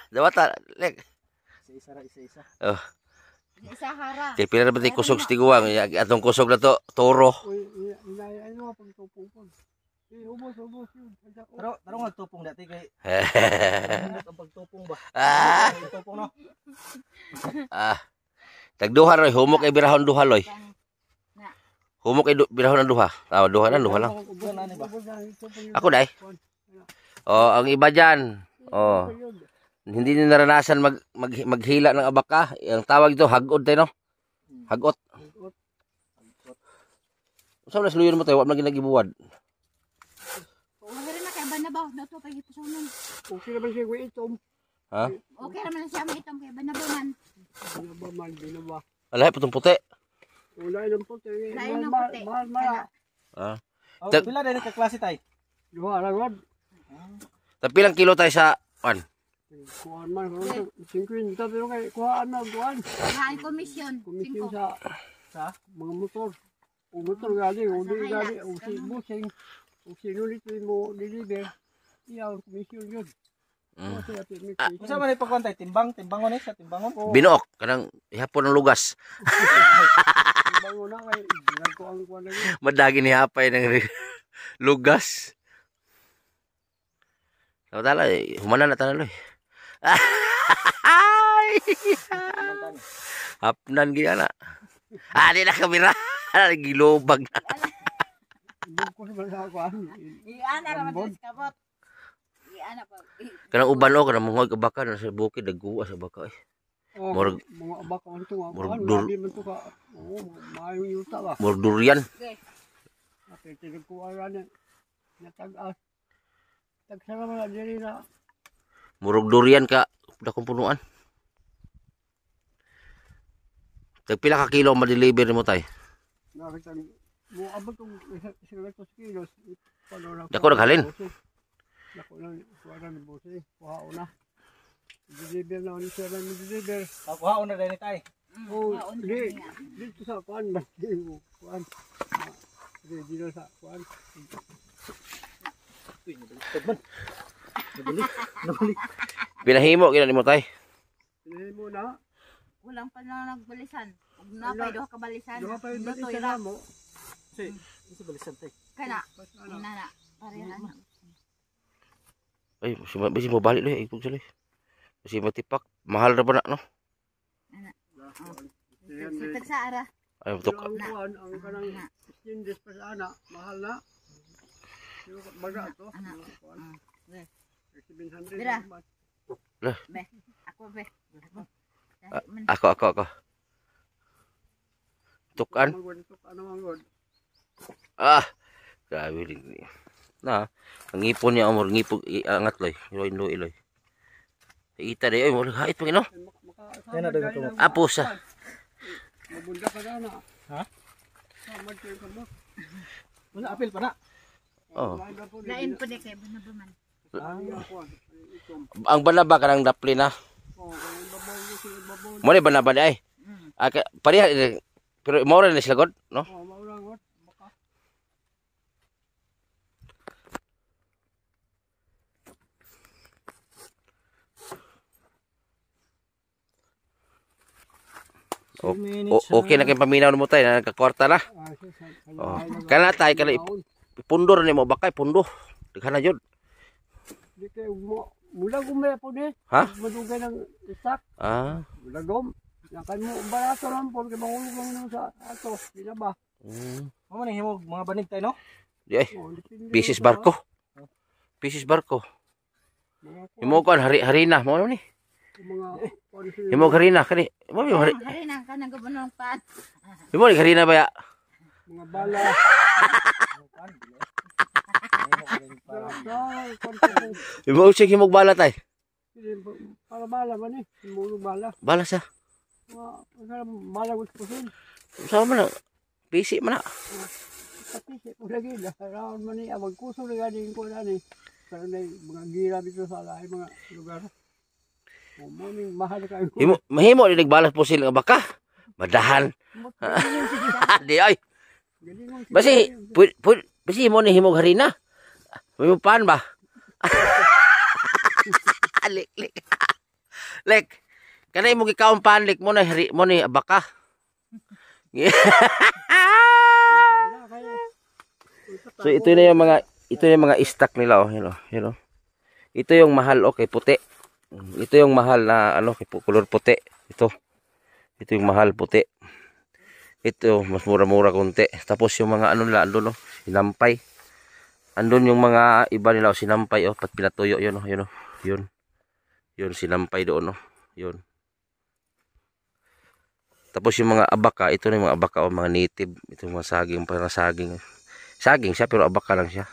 Dawata, lek. Isa. Isa hara. Kaya pila na ba tayo kusog sa tiguang? Atong kusog na to, toro. Uy, ano pagtupong ko. Ubos yun. Taro nagtupong dati kay ang pagtupong ba? Pagtupong no. Tagduha roy, humok ay birahon duha loy. Humok ay birahon ang duha. Duha lang. Ako dai. Ang iba diyan. Hindi niyo naranasan maghila ng abaka. Ang tawag ito hagod tayo no. Hagot. Saan na sluyon mo tayo? Wala na ginagibuwad. Okay na kay Banabaw na to kay Pusonon. Okay naman siya kung itom. Ha? Okay naman siya maitom kay Banabaw man. Binaba. Alay, putong puti. Wala ilang puti. Lain ng puti. Pila din ka klase tay? Duha lang rod. Tapi lang kilo tayo sa Kuhaan man. 50 pero kay kuhaan na. Lain komisyon. Komisyon sa mga motor. Ang motor gali. Ang si busing. Ang sinulit mo deliver. Iyaw komisyon yun. Usa man ipagkuan tay timbangon ni sa timbangon. Binook. Kanang ihapon ng lugas. Timbangon na kay. Ginagkuhan ko na yun. Madagi ni hapay ng lugas. Tala, humanan na tanalo eh. Hapnan gina na. Di na kamera. Gilobag na. Bukos man sa kuhaan. Iana naman sa kabot. Iana pa. Kanang uban o, kanang munghoy kabaka na sa bukid, nagguwa sa baka eh. Mga abak ang ito. Marami man ito ka. Mayong yuta ba? Mordurian. Kapit tinagkuhaan yan. Natag-as. Tagsara man na diri na. Murog durian ka, dakong punuan. Tagpila ka kilo ma-deliver mo tay? Nakita mo abot kung 100 kilos. Dako naghalin. Dako na kuhaan ni boss. Kuhaan na. Deliver na ni sir ni deliver. Kuhaon na din tay. Dito sa kuhaan ba? Kuhaan. Dito sa kuhaan. Uy, nabaliktad man. Nabali. Pinahimo gina nimo tay. Pinahin mo na. Walang pa na nagbalisan. Ug napay duha ka balisan. Duha pa yung Luto balisan ira. na mo. Si, isa balisan tay. Kana. Ano? Inana. Parehan. Ay, basi mo balik loy, ipog sila. Basi matipak, mahal ra ba na no? Sitag sa ara. Ay, Pero tok. ang kuhan, ang kanang stindes pa sa ana, mahal na. Yung baga to. Ana. mga kuhan, Be. 700 Bira. naman. Be. Ako be. Ako. Tukan. Manggod, ito, ano manggod? Ah, grabe rin. Na, ang ipon niya amor ngipog angat loy. Iloy. Ita day ay mo hait pang ino. Maka, Yan na, dagat mo. Apo sa. Mabunda ka na na. Ha? Samad kayo ka mo. Wala apil pa na. Oh. Lain pa di kay banabaman. Ang banaba kanang dapli na. Mo ni banaba di ay. Pareha pero mo ra ni sila god, no? Okay na kay paminaw mo tay na nagkakwarta na. Oh. Kana tay kana pundor ni mo bakay pundo. Daghan na jud. Di kayo mo. Mula gumaya po ni. Ha? Madugay ng isak. Ah. Mula gum. Nakan mo barato lang po. Kaya mahulog lang nung sa ato. Di na ba? Mo man himog mga banig tay no. Di ay. Oh, depende Pieces sa- barko. Pieces barko. Mga Imo kan harina mo ni. mga Imo harina kani. Mo yung Hari na ka nang gabunong pan. Imo ni harina ba ya? mga bala. Imo usig himog bala tay. Para bala ba ni? Mulu bala. Bala sa. Mga bala gusto ko sin. Sama man na. Pisi man na. Pati siya kung lagi. Raon man ni. Awag kuso na gani ko na ni. Pero na mga gira dito sa lahi mga lugar. Morning mahal kayo. Imo mahimo ni nagbalas po sila nga baka. Madahan. Di ay. Basi basi mo ni himog harina. May mo pan ba? Lek. Lek. Kanay mo gikaon pan lek mo na mo ni baka. So ito na yung mga stock nila oh, you know. Ito yung mahal okay puti. Ito yung mahal na ano kay color puti. Ito yung mahal puti. Ito mas mura-mura konti. Tapos yung mga ano nila andun no, sinampay. Andun yung mga iba nila sinampay oh, pat pinatuyo yun oh, yun oh. Yun sinampay doon no. Yun. Tapos yung mga abaka, ito na yung mga abaka o mga native, ito mga saging, parang saging. Saging siya pero abaka lang siya.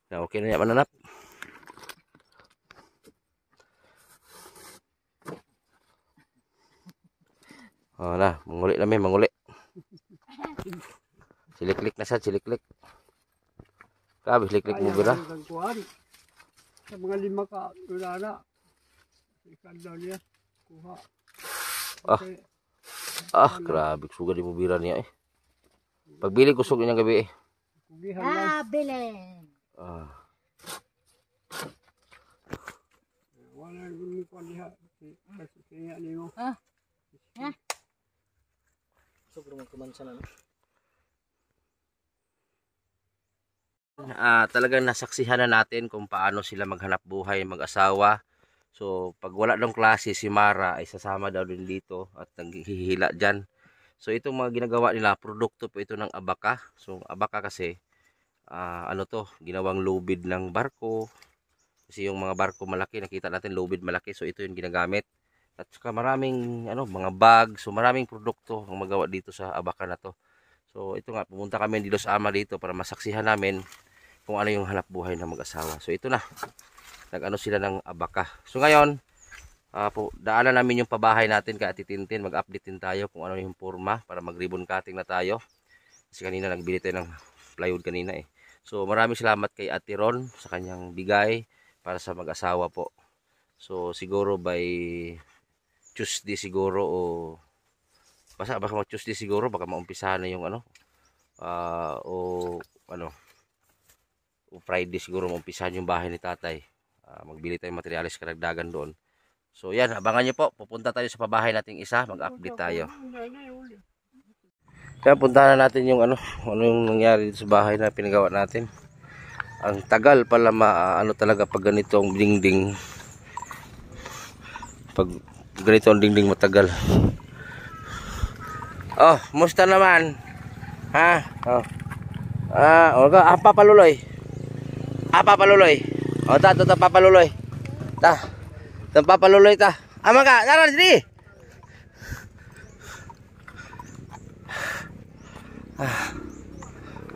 Na okay na yan mananap. Oh na, manguli na may manguli. Siliklik na siya, siliklik. Grabe, siliklik mo bira. Sa mga lima ka, tulala. Ikan daw niya. Kuha. Grabe, suga di mo bira niya eh. Pagbili kusog niya gabi eh. Kugihan lang. Bilen. Wala yung kuha niya. Kasi kaya niyo. Sobrang kumansa na no. Talagang nasaksihan na natin kung paano sila maghanap buhay, mag-asawa. So, pag wala ng klase, si Mara ay sasama daw din dito at naghihila dyan. So, itong mga ginagawa nila, produkto po ito ng abaka. So, abaka kasi, ginawang lubid ng barko. Kasi yung mga barko malaki, nakita natin lubid malaki. So, ito yung ginagamit. At saka maraming mga bag. So, maraming produkto ang magawa dito sa abaka na to. So, ito nga, pumunta kami dito sa ama dito para masaksihan namin kung ano yung hanap buhay ng mag-asawa. So ito na, nag-ano sila ng abaka. So ngayon, daanan namin yung pabahay natin kay Ate Tintin, mag-update din tayo kung ano yung forma para mag-ribbon cutting na tayo. Kasi kanina nagbili tayo ng plywood kanina eh. So maraming salamat kay Ate Ron sa kanyang bigay para sa mag-asawa po. So siguro by Tuesday siguro o baka mag-Tuesday siguro, baka maumpisahan na yung ano, o Friday siguro maumpisahan yung bahay ni tatay. Magbili tayong materialis karagdagan doon. So yan, abangan nyo po, pupunta tayo sa pabahay nating isa, mag-update tayo. Kaya puntahan na natin yung ano yung nangyari dito sa bahay na pinagawa natin. Ang tagal pala ano talaga pag ganito ang dingding. Pag ganito ang dingding matagal. Oh, musta naman? Ha? Oh. Papaluloy. Papaluloy. O ta papaluloy. Ta papaluloy ta. Ama ka, tara sini.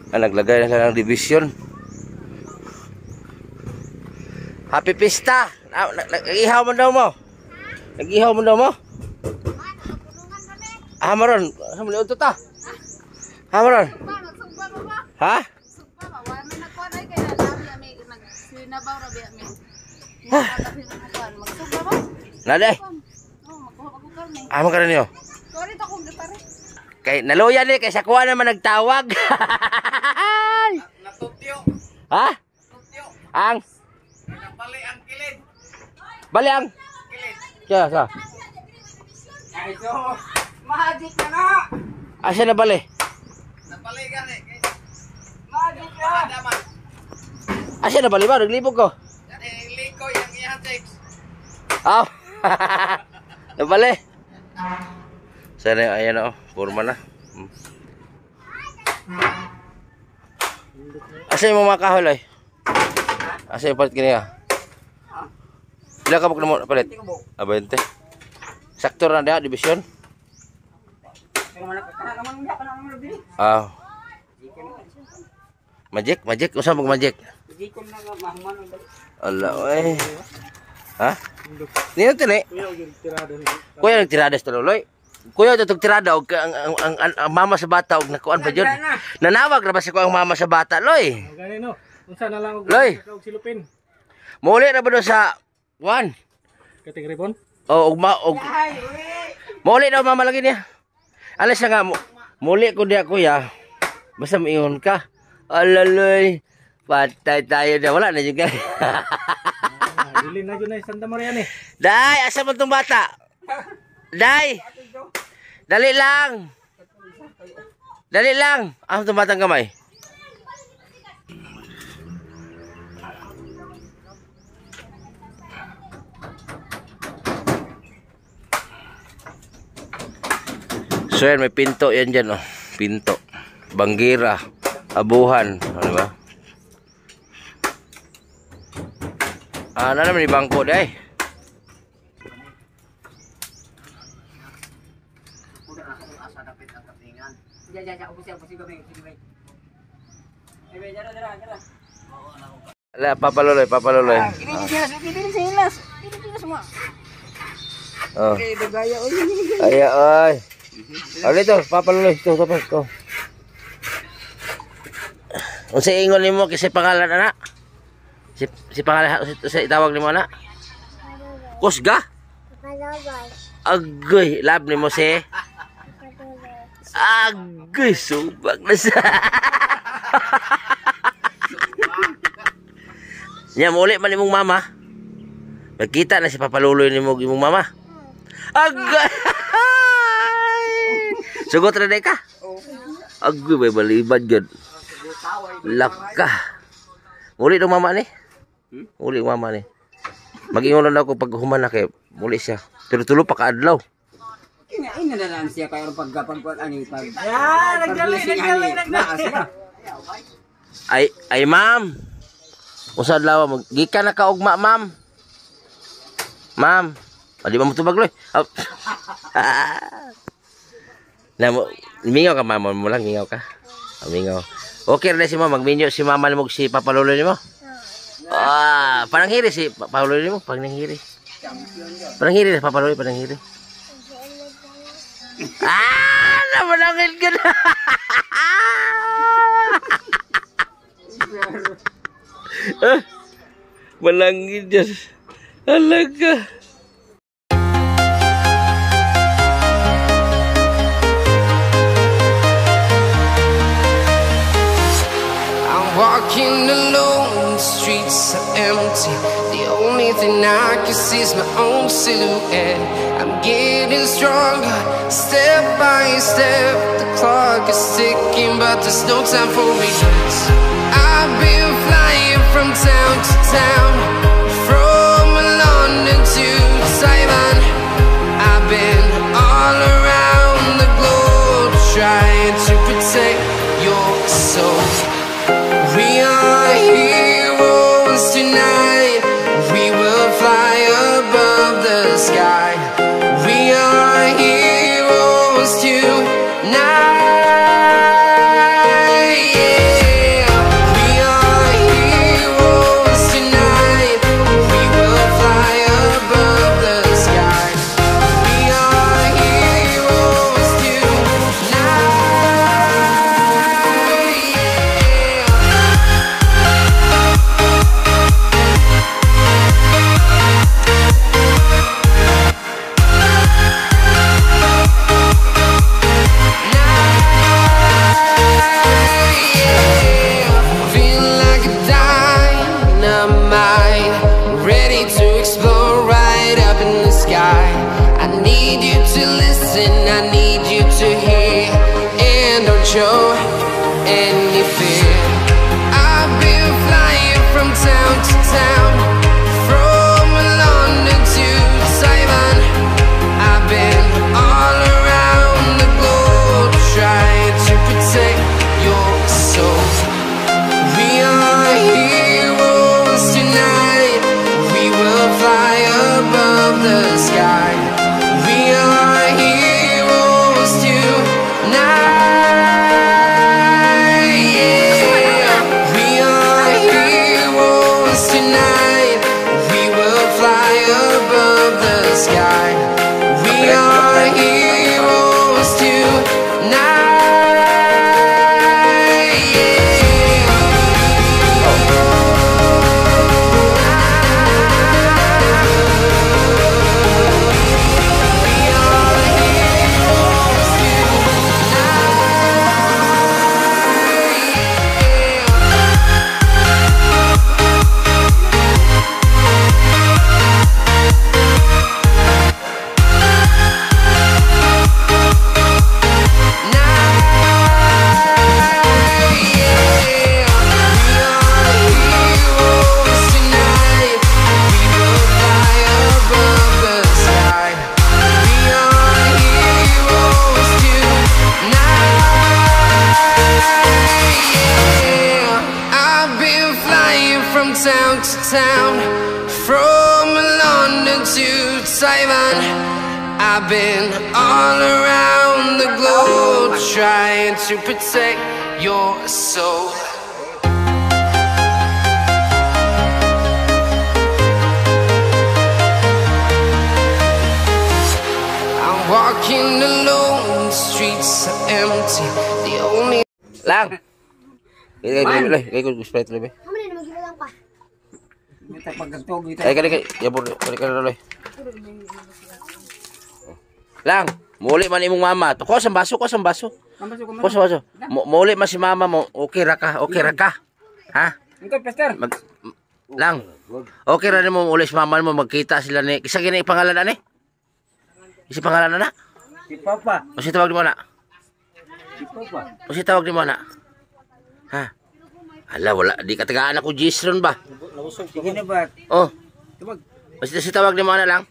Naglagay na lang ng division. Happy Pista. Nag-ihaw mo daw mo. Nag-ihaw mo daw mo. Maron. Samuli utot ta. Maron. Ha? Nade. Amo ka niyo. Kay naluya ni kay sa kuha naman nagtawag. Natutyo. Ha? Natutyo. Ang Bali ang kilid. bali ang Kilid. kaya sa. Ay so, magic na nga. Asa na bali? Napali gani. Magic na. Daman. Asa na bali ba naglibog ko? Dati liko yang ihatex. Aw. Na bali. Sana ayan oh, forma na. Asa yung mga kahol ay? Asa yung palit kiniya? Bila ka pag palit? 20. Saktor na dia division. Magic, usah mag magic. Allah eh. Ha? Nino tini? Kuya nagtirada sa tuloy. Kuya tutog tirada og ang mama sa bata og nakuan ba jud? Nanawag ra ba si ko ang mama sa bata, loy? Gani no. Unsa na lang og Loy. silupin. Muli na ba do sa 1? Kating ribon. Og muli daw mama lagi niya. Alas nga muli ko diya kuya. Basta miingon ka. Alaloy. Patay tayo na wala na jud kay. Dili na jud na Santa Maria ni. Day, asa man tong bata? Day. Dali lang. Dali lang. Asa tong batang kamay? So yan, may pinto yan dyan, oh. Pinto. Banggira. Abuhan. Ano ba? Ano naman ni bangko, day? Ala, papaluloy. Oh. Ay, ay. Ano ito? Papaluloy. Ito. Kung sa ingon ni mo, kasi pangalan na. Si pangalan, sa itawag ni mo na. Kusga? Agoy, lab ni mo si. Agoy, subag na sa. Nya muli man imong mama. Nagkita na si papaluloy ni mo imong mama. Agoy. Sugot ra ka? Agoy, may balibad gud. Laka. Muli dong mama ni. Muli mama ni. Mag-ingon na ako pag human na kay muli siya. Tulo-tulo pa kaadlaw. Ina na lang siya kayo pagkuan ani pag. Nagdali. Ay ma'am. Usa adlaw gikan na ka og ma'am. Ma'am, di ba mo tubag loy? Na mo mingaw ka mama mo lang mingaw ka. Mingaw. Okay na si mama magminyo si mama mo si papaluloy nimo. Pananghiri si papaluloy nimo, pananghiri. Pananghiri papaluloy pananghiri. Namalangin ka na. Malangin dyan. Alaga. walking alone, the streets are empty. The only thing I can see is my own silhouette. I'm getting stronger, step by step. The clock is ticking, but there's no time for regrets. I've been flying from town to town, from London to Taiwan. I've been all around the globe, trying to protect your soul. We are heroes tonight. We will fly above the sky. We are heroes tonight. Yeah. We are heroes tonight. We will fly above the sky. We are heroes tonight. Feel like a dynamite, ready to explode right up in the sky. I need you to listen, I need you to hear, and don't show any fear. I've been flying from town to town, from London to Taiwan. I've been all around the globe, trying to protect your soul. We are heroes tonight. We will fly above the sky. We are heroes tonight. Yeah. We are heroes tonight. We will fly above the sky. We are heroes tonight. Yeah. Town to town, from London to Taiwan. I've been all around the globe, trying to protect your soul. I'm walking alone, the streets are empty. The only Lang. Kaya ko Sprite lang. Kita pagkatog kita. Kaya yabor ka na loy. Lang, muli man imong mama. Ko sa baso, ko sa baso. Ko sa baso. Muli man si mama mo. Okay ra ka, okay ra ka. Ha? Ito, Pastor. Lang. Okay ra nimo uli si mama mo magkita sila ni. Isa gini pangalan ani? Isa pangalan na? Si Papa. O si tawag mo na? Si Papa. O si tawag mo na? Ha? Ala, wala. Di katagaan ako Jisron ba? Sige na ba? Oh. Tawag. O si tawag ni mo na lang?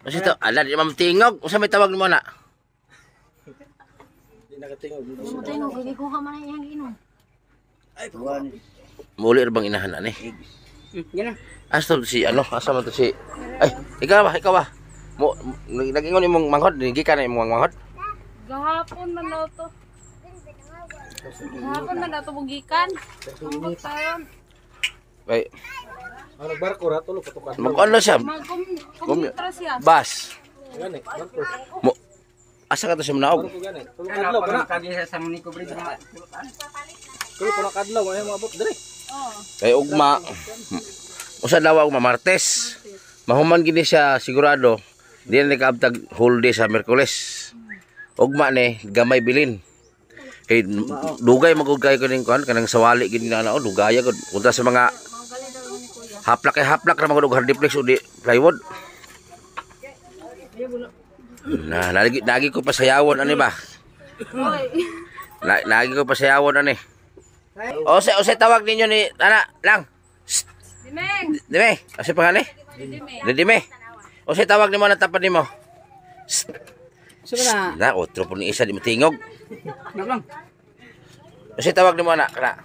O si tawag. Ala, di mamtingog. O sa may tawag ni mo na? Muli bang inahan na ni? Yan na. Asa to si ano? Asa man to si... Ay, ikaw ba? Nag-ingon imong manghod. Gikan na imong manghod? Gahapon man daw to. Gahapon man daw to bugikan. Ambot tayo. Ay, Ano barko ra tulo patukan. mag-ano siya? Magkumitra siya. Bas. Gani, barko. Asa ka to siya manaog? Barko gani. Tulo Ano kadlaw pa kana. kagi sa Manico Bridge na. Tulo pa kadlaw ay maabot dire. Kay ugma. Usa daw ugma Martes. Mahuman gini siya sigurado. Di na nakaabtag whole day sa Miyerkules. Ugma ni gamay bilin. Kay dugay magud kay kaning kuan kanang sawali gid na ano dugay gud. Punta sa mga haplak ra magud og hardiplex udi plywood. Na lagi ko pasayawon ani ba? Lagi ko pasayawon ani. O se tawag ninyo ni ana lang. Dime. Asa pangalan ni? Dime. O se tawag nimo na tapad nimo. Sumana. Na otro po ni isa di matingog. Nablang. O se tawag nimo na kana.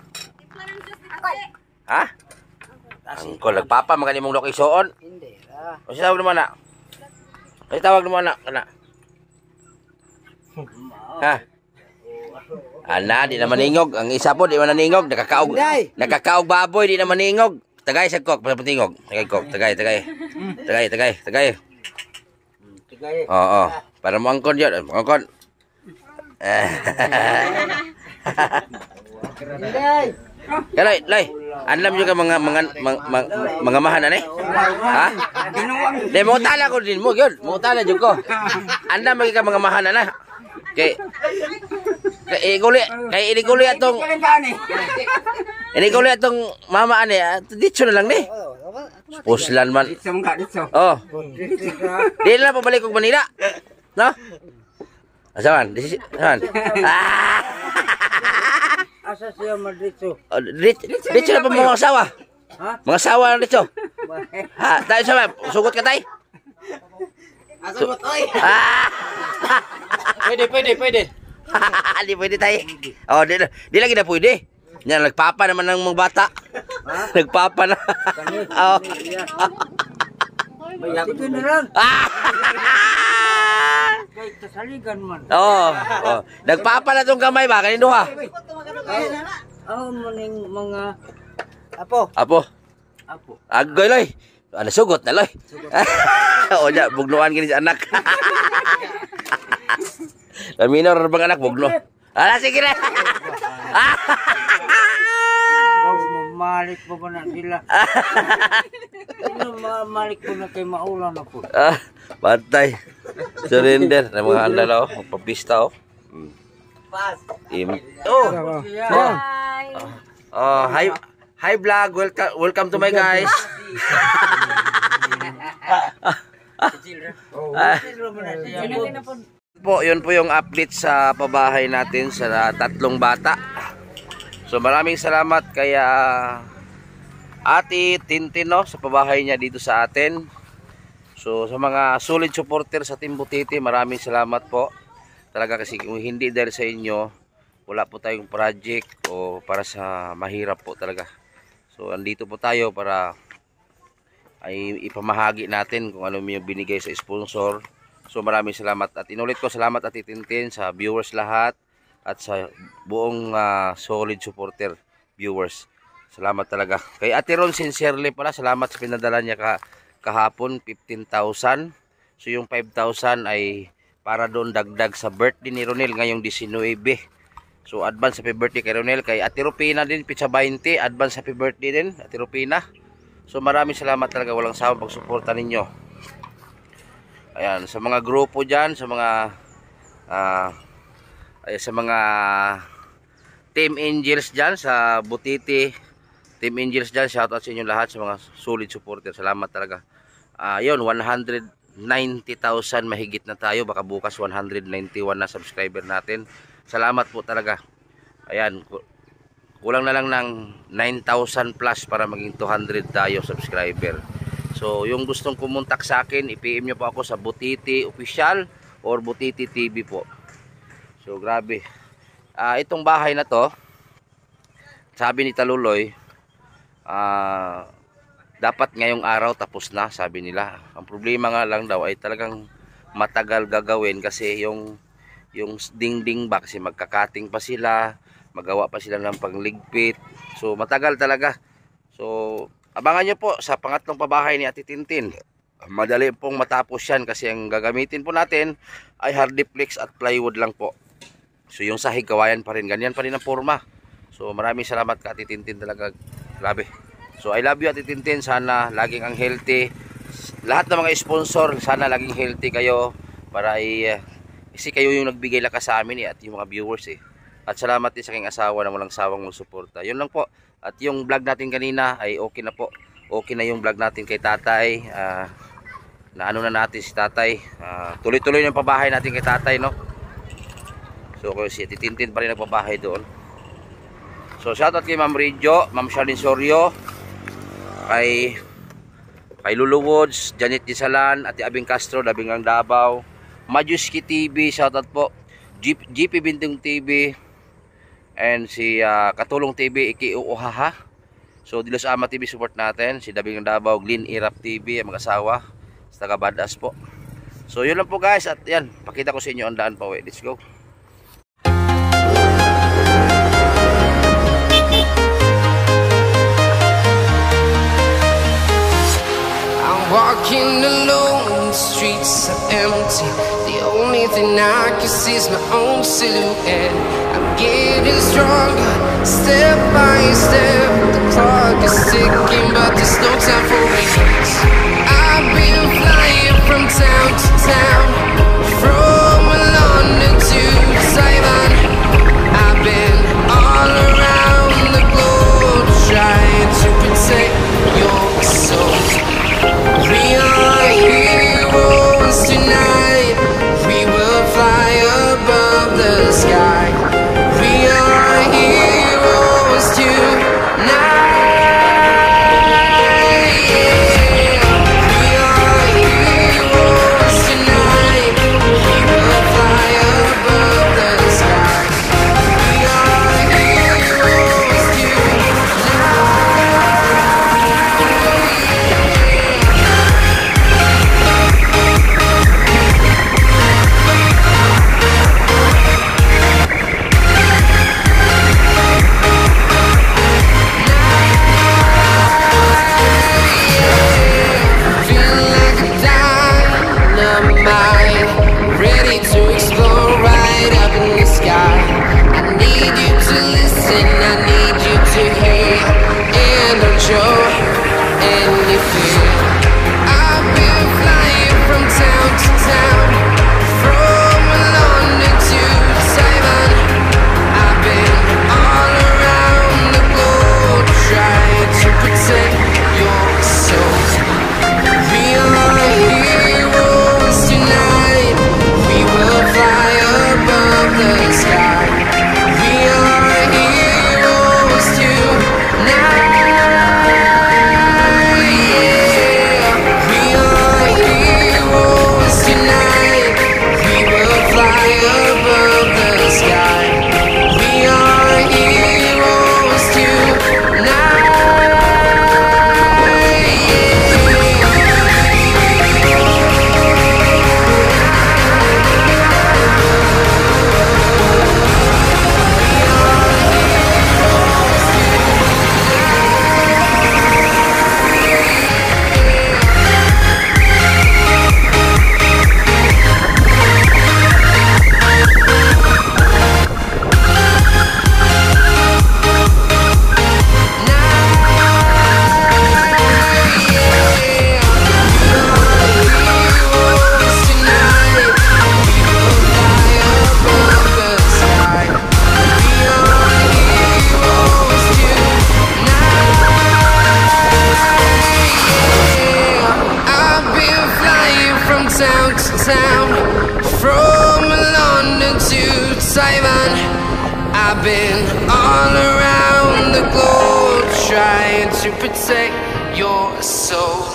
Ha? Angkol nagpapa mga nimong lokisoon. Hindi ra. O se tawag nimo na. O se tawag nimo na kana. Ha? Ana, di na maningog. Ang isa po, di man naningog. Nakakaog baboy, di na maningog. Tagay sa kok, patingog. Tagay. Oo. Para mo angkon yun. Angkon. Lay. Alam nyo ka mga mahan na ha? Di, mo tala ko din mo, yun. Mo tala dyan ko. Alam mo ka mga mahan na. Kay iniguli atong mama ani dito na lang ni. Puslan man. Oh. Di na pabalik og Manila. No? Asaman? Asa siya madritso? Dito na pa mga asawa. Mga asawa na dito. Ha, tayo sama. Sugot ka tayo. Asugot oy. Pwede. Di pwede tayo. Oh, di lagi na pwede. Yan, nagpapa naman ng mga bata. Nagpapa na. Oh. Sige na lang. Kay kasaligan man. Oh. Nagpapa na tong kamay ba? Kanino ha? Maning mga Apo. Agoy loy. Ano sugot na loy. O ya, bugnuan gini sa anak. Minor bang anak bugno. Ala sige na. Mamalik pa ba na sila? Mamalik po na kay maulan na po. Patay. Surrender na mga handa na oh. Magpapista oh. Hi vlog. Welcome to my guys. Yun po yung update sa pabahay natin sa tatlong bata. So maraming salamat kay Ate Tintin no, sa pabahay niya dito sa atin. So sa mga solid supporter sa Team Butiti, maraming salamat po. Talaga kasi kung hindi dahil sa inyo, wala po tayong project o para sa mahirap po talaga. So andito po tayo para ay ipamahagi natin kung ano yung binigay sa sponsor. So maraming salamat at inulit ko salamat Ate Tintin sa viewers lahat at sa buong solid supporter viewers. Salamat talaga. Kay Ate Ron sincerely pala, salamat sa pinadala niya kahapon 15,000. So yung 5,000 ay para doon dagdag sa birthday ni Ronel ngayong 19. So advance happy birthday kay Ronel. Kay Ate Rupina din, pizza 20, advance happy birthday din Ate Rupina. So maraming salamat talaga, walang sawang pagsuporta ninyo. Ayan, sa mga grupo dyan, sa mga Team Angels dyan, sa Butiti, Team Angels dyan, shoutout sa inyo lahat, sa mga solid supporter. Salamat talaga. Yun, 190,000 mahigit na tayo. Baka bukas 191 na subscriber natin. Salamat po talaga. Ayan, kulang na lang ng 9,000 plus para maging 200 tayo subscriber. So, yung gustong kumontak sa akin, i-PM nyo po ako sa Butiti Official or Butiti TV po. So, grabe. Itong bahay na to, sabi ni Taluloy, dapat ngayong araw tapos na, sabi nila. Ang problema nga lang daw ay talagang matagal gagawin kasi yung dingding ba, kasi magkakating pa sila, magawa pa sila ng pangligpit. So, matagal talaga. So, abangan nyo po sa pangatlong pabahay ni Ate Tintin. Madali pong matapos yan kasi ang gagamitin po natin ay hardiplex at plywood lang po. So yung sahig kawayan pa rin, ganyan pa rin ang forma. So maraming salamat ka Ate Tintin talaga. Grabe. So I love you Ate Tintin. Sana laging ang healthy. Lahat ng mga sponsor, sana laging healthy kayo para kasi kayo yung nagbigay lakas sa amin at yung mga viewers At salamat din sa aking asawa na walang sawang magsuporta. Yun lang po. At yung vlog natin kanina ay okay na po. Okay na yung vlog natin kay tatay. Na ano na natin si tatay. Tuloy-tuloy yung pabahay natin kay tatay, no? So si Titintin pa rin nagpabahay doon. So shoutout kay Ma'am Ridjo, Ma'am Charlene Sorio, kay Lulu Woods, Janet Disalan, Ate Abing Castro, Dabingang Davao, Majuski TV, shoutout po, GP Bintong TV, and si Katulong TV, Iki Uuhaha. So Dilos Ama TV support natin, si Dabingang Davao, Glyn Irap TV, ang mag-asawa, sa taga Badass po. So yun lang po guys, at yan, pakita ko sa inyo ang daan pa uwi. Let's go. Walking alone, the streets are empty. The only thing I can see is my own silhouette. I'm getting stronger, step by step. The clock is ticking, but there's no time for regrets. I've been flying from town to town, from London to Taiwan. I've been all around the globe, trying to protect your soul. We are heroes tonight. We will fly above the sky. We are heroes tonight. Yeah. We are heroes tonight. We will fly above the sky. We are heroes tonight. Ready to explore right up in the sky. I need you to listen, I need you to hear, and don't show any fear. I've been flying from town to town, from London to Taiwan. I've been all around the globe, trying to protect your soul. We are heroes tonight. We will fly above the sky. We are heroes tonight. Yeah. We are heroes tonight. We will fly above the sky. We are heroes tonight. Town to town, from London to Taiwan. I've been all around the globe, trying to protect your soul.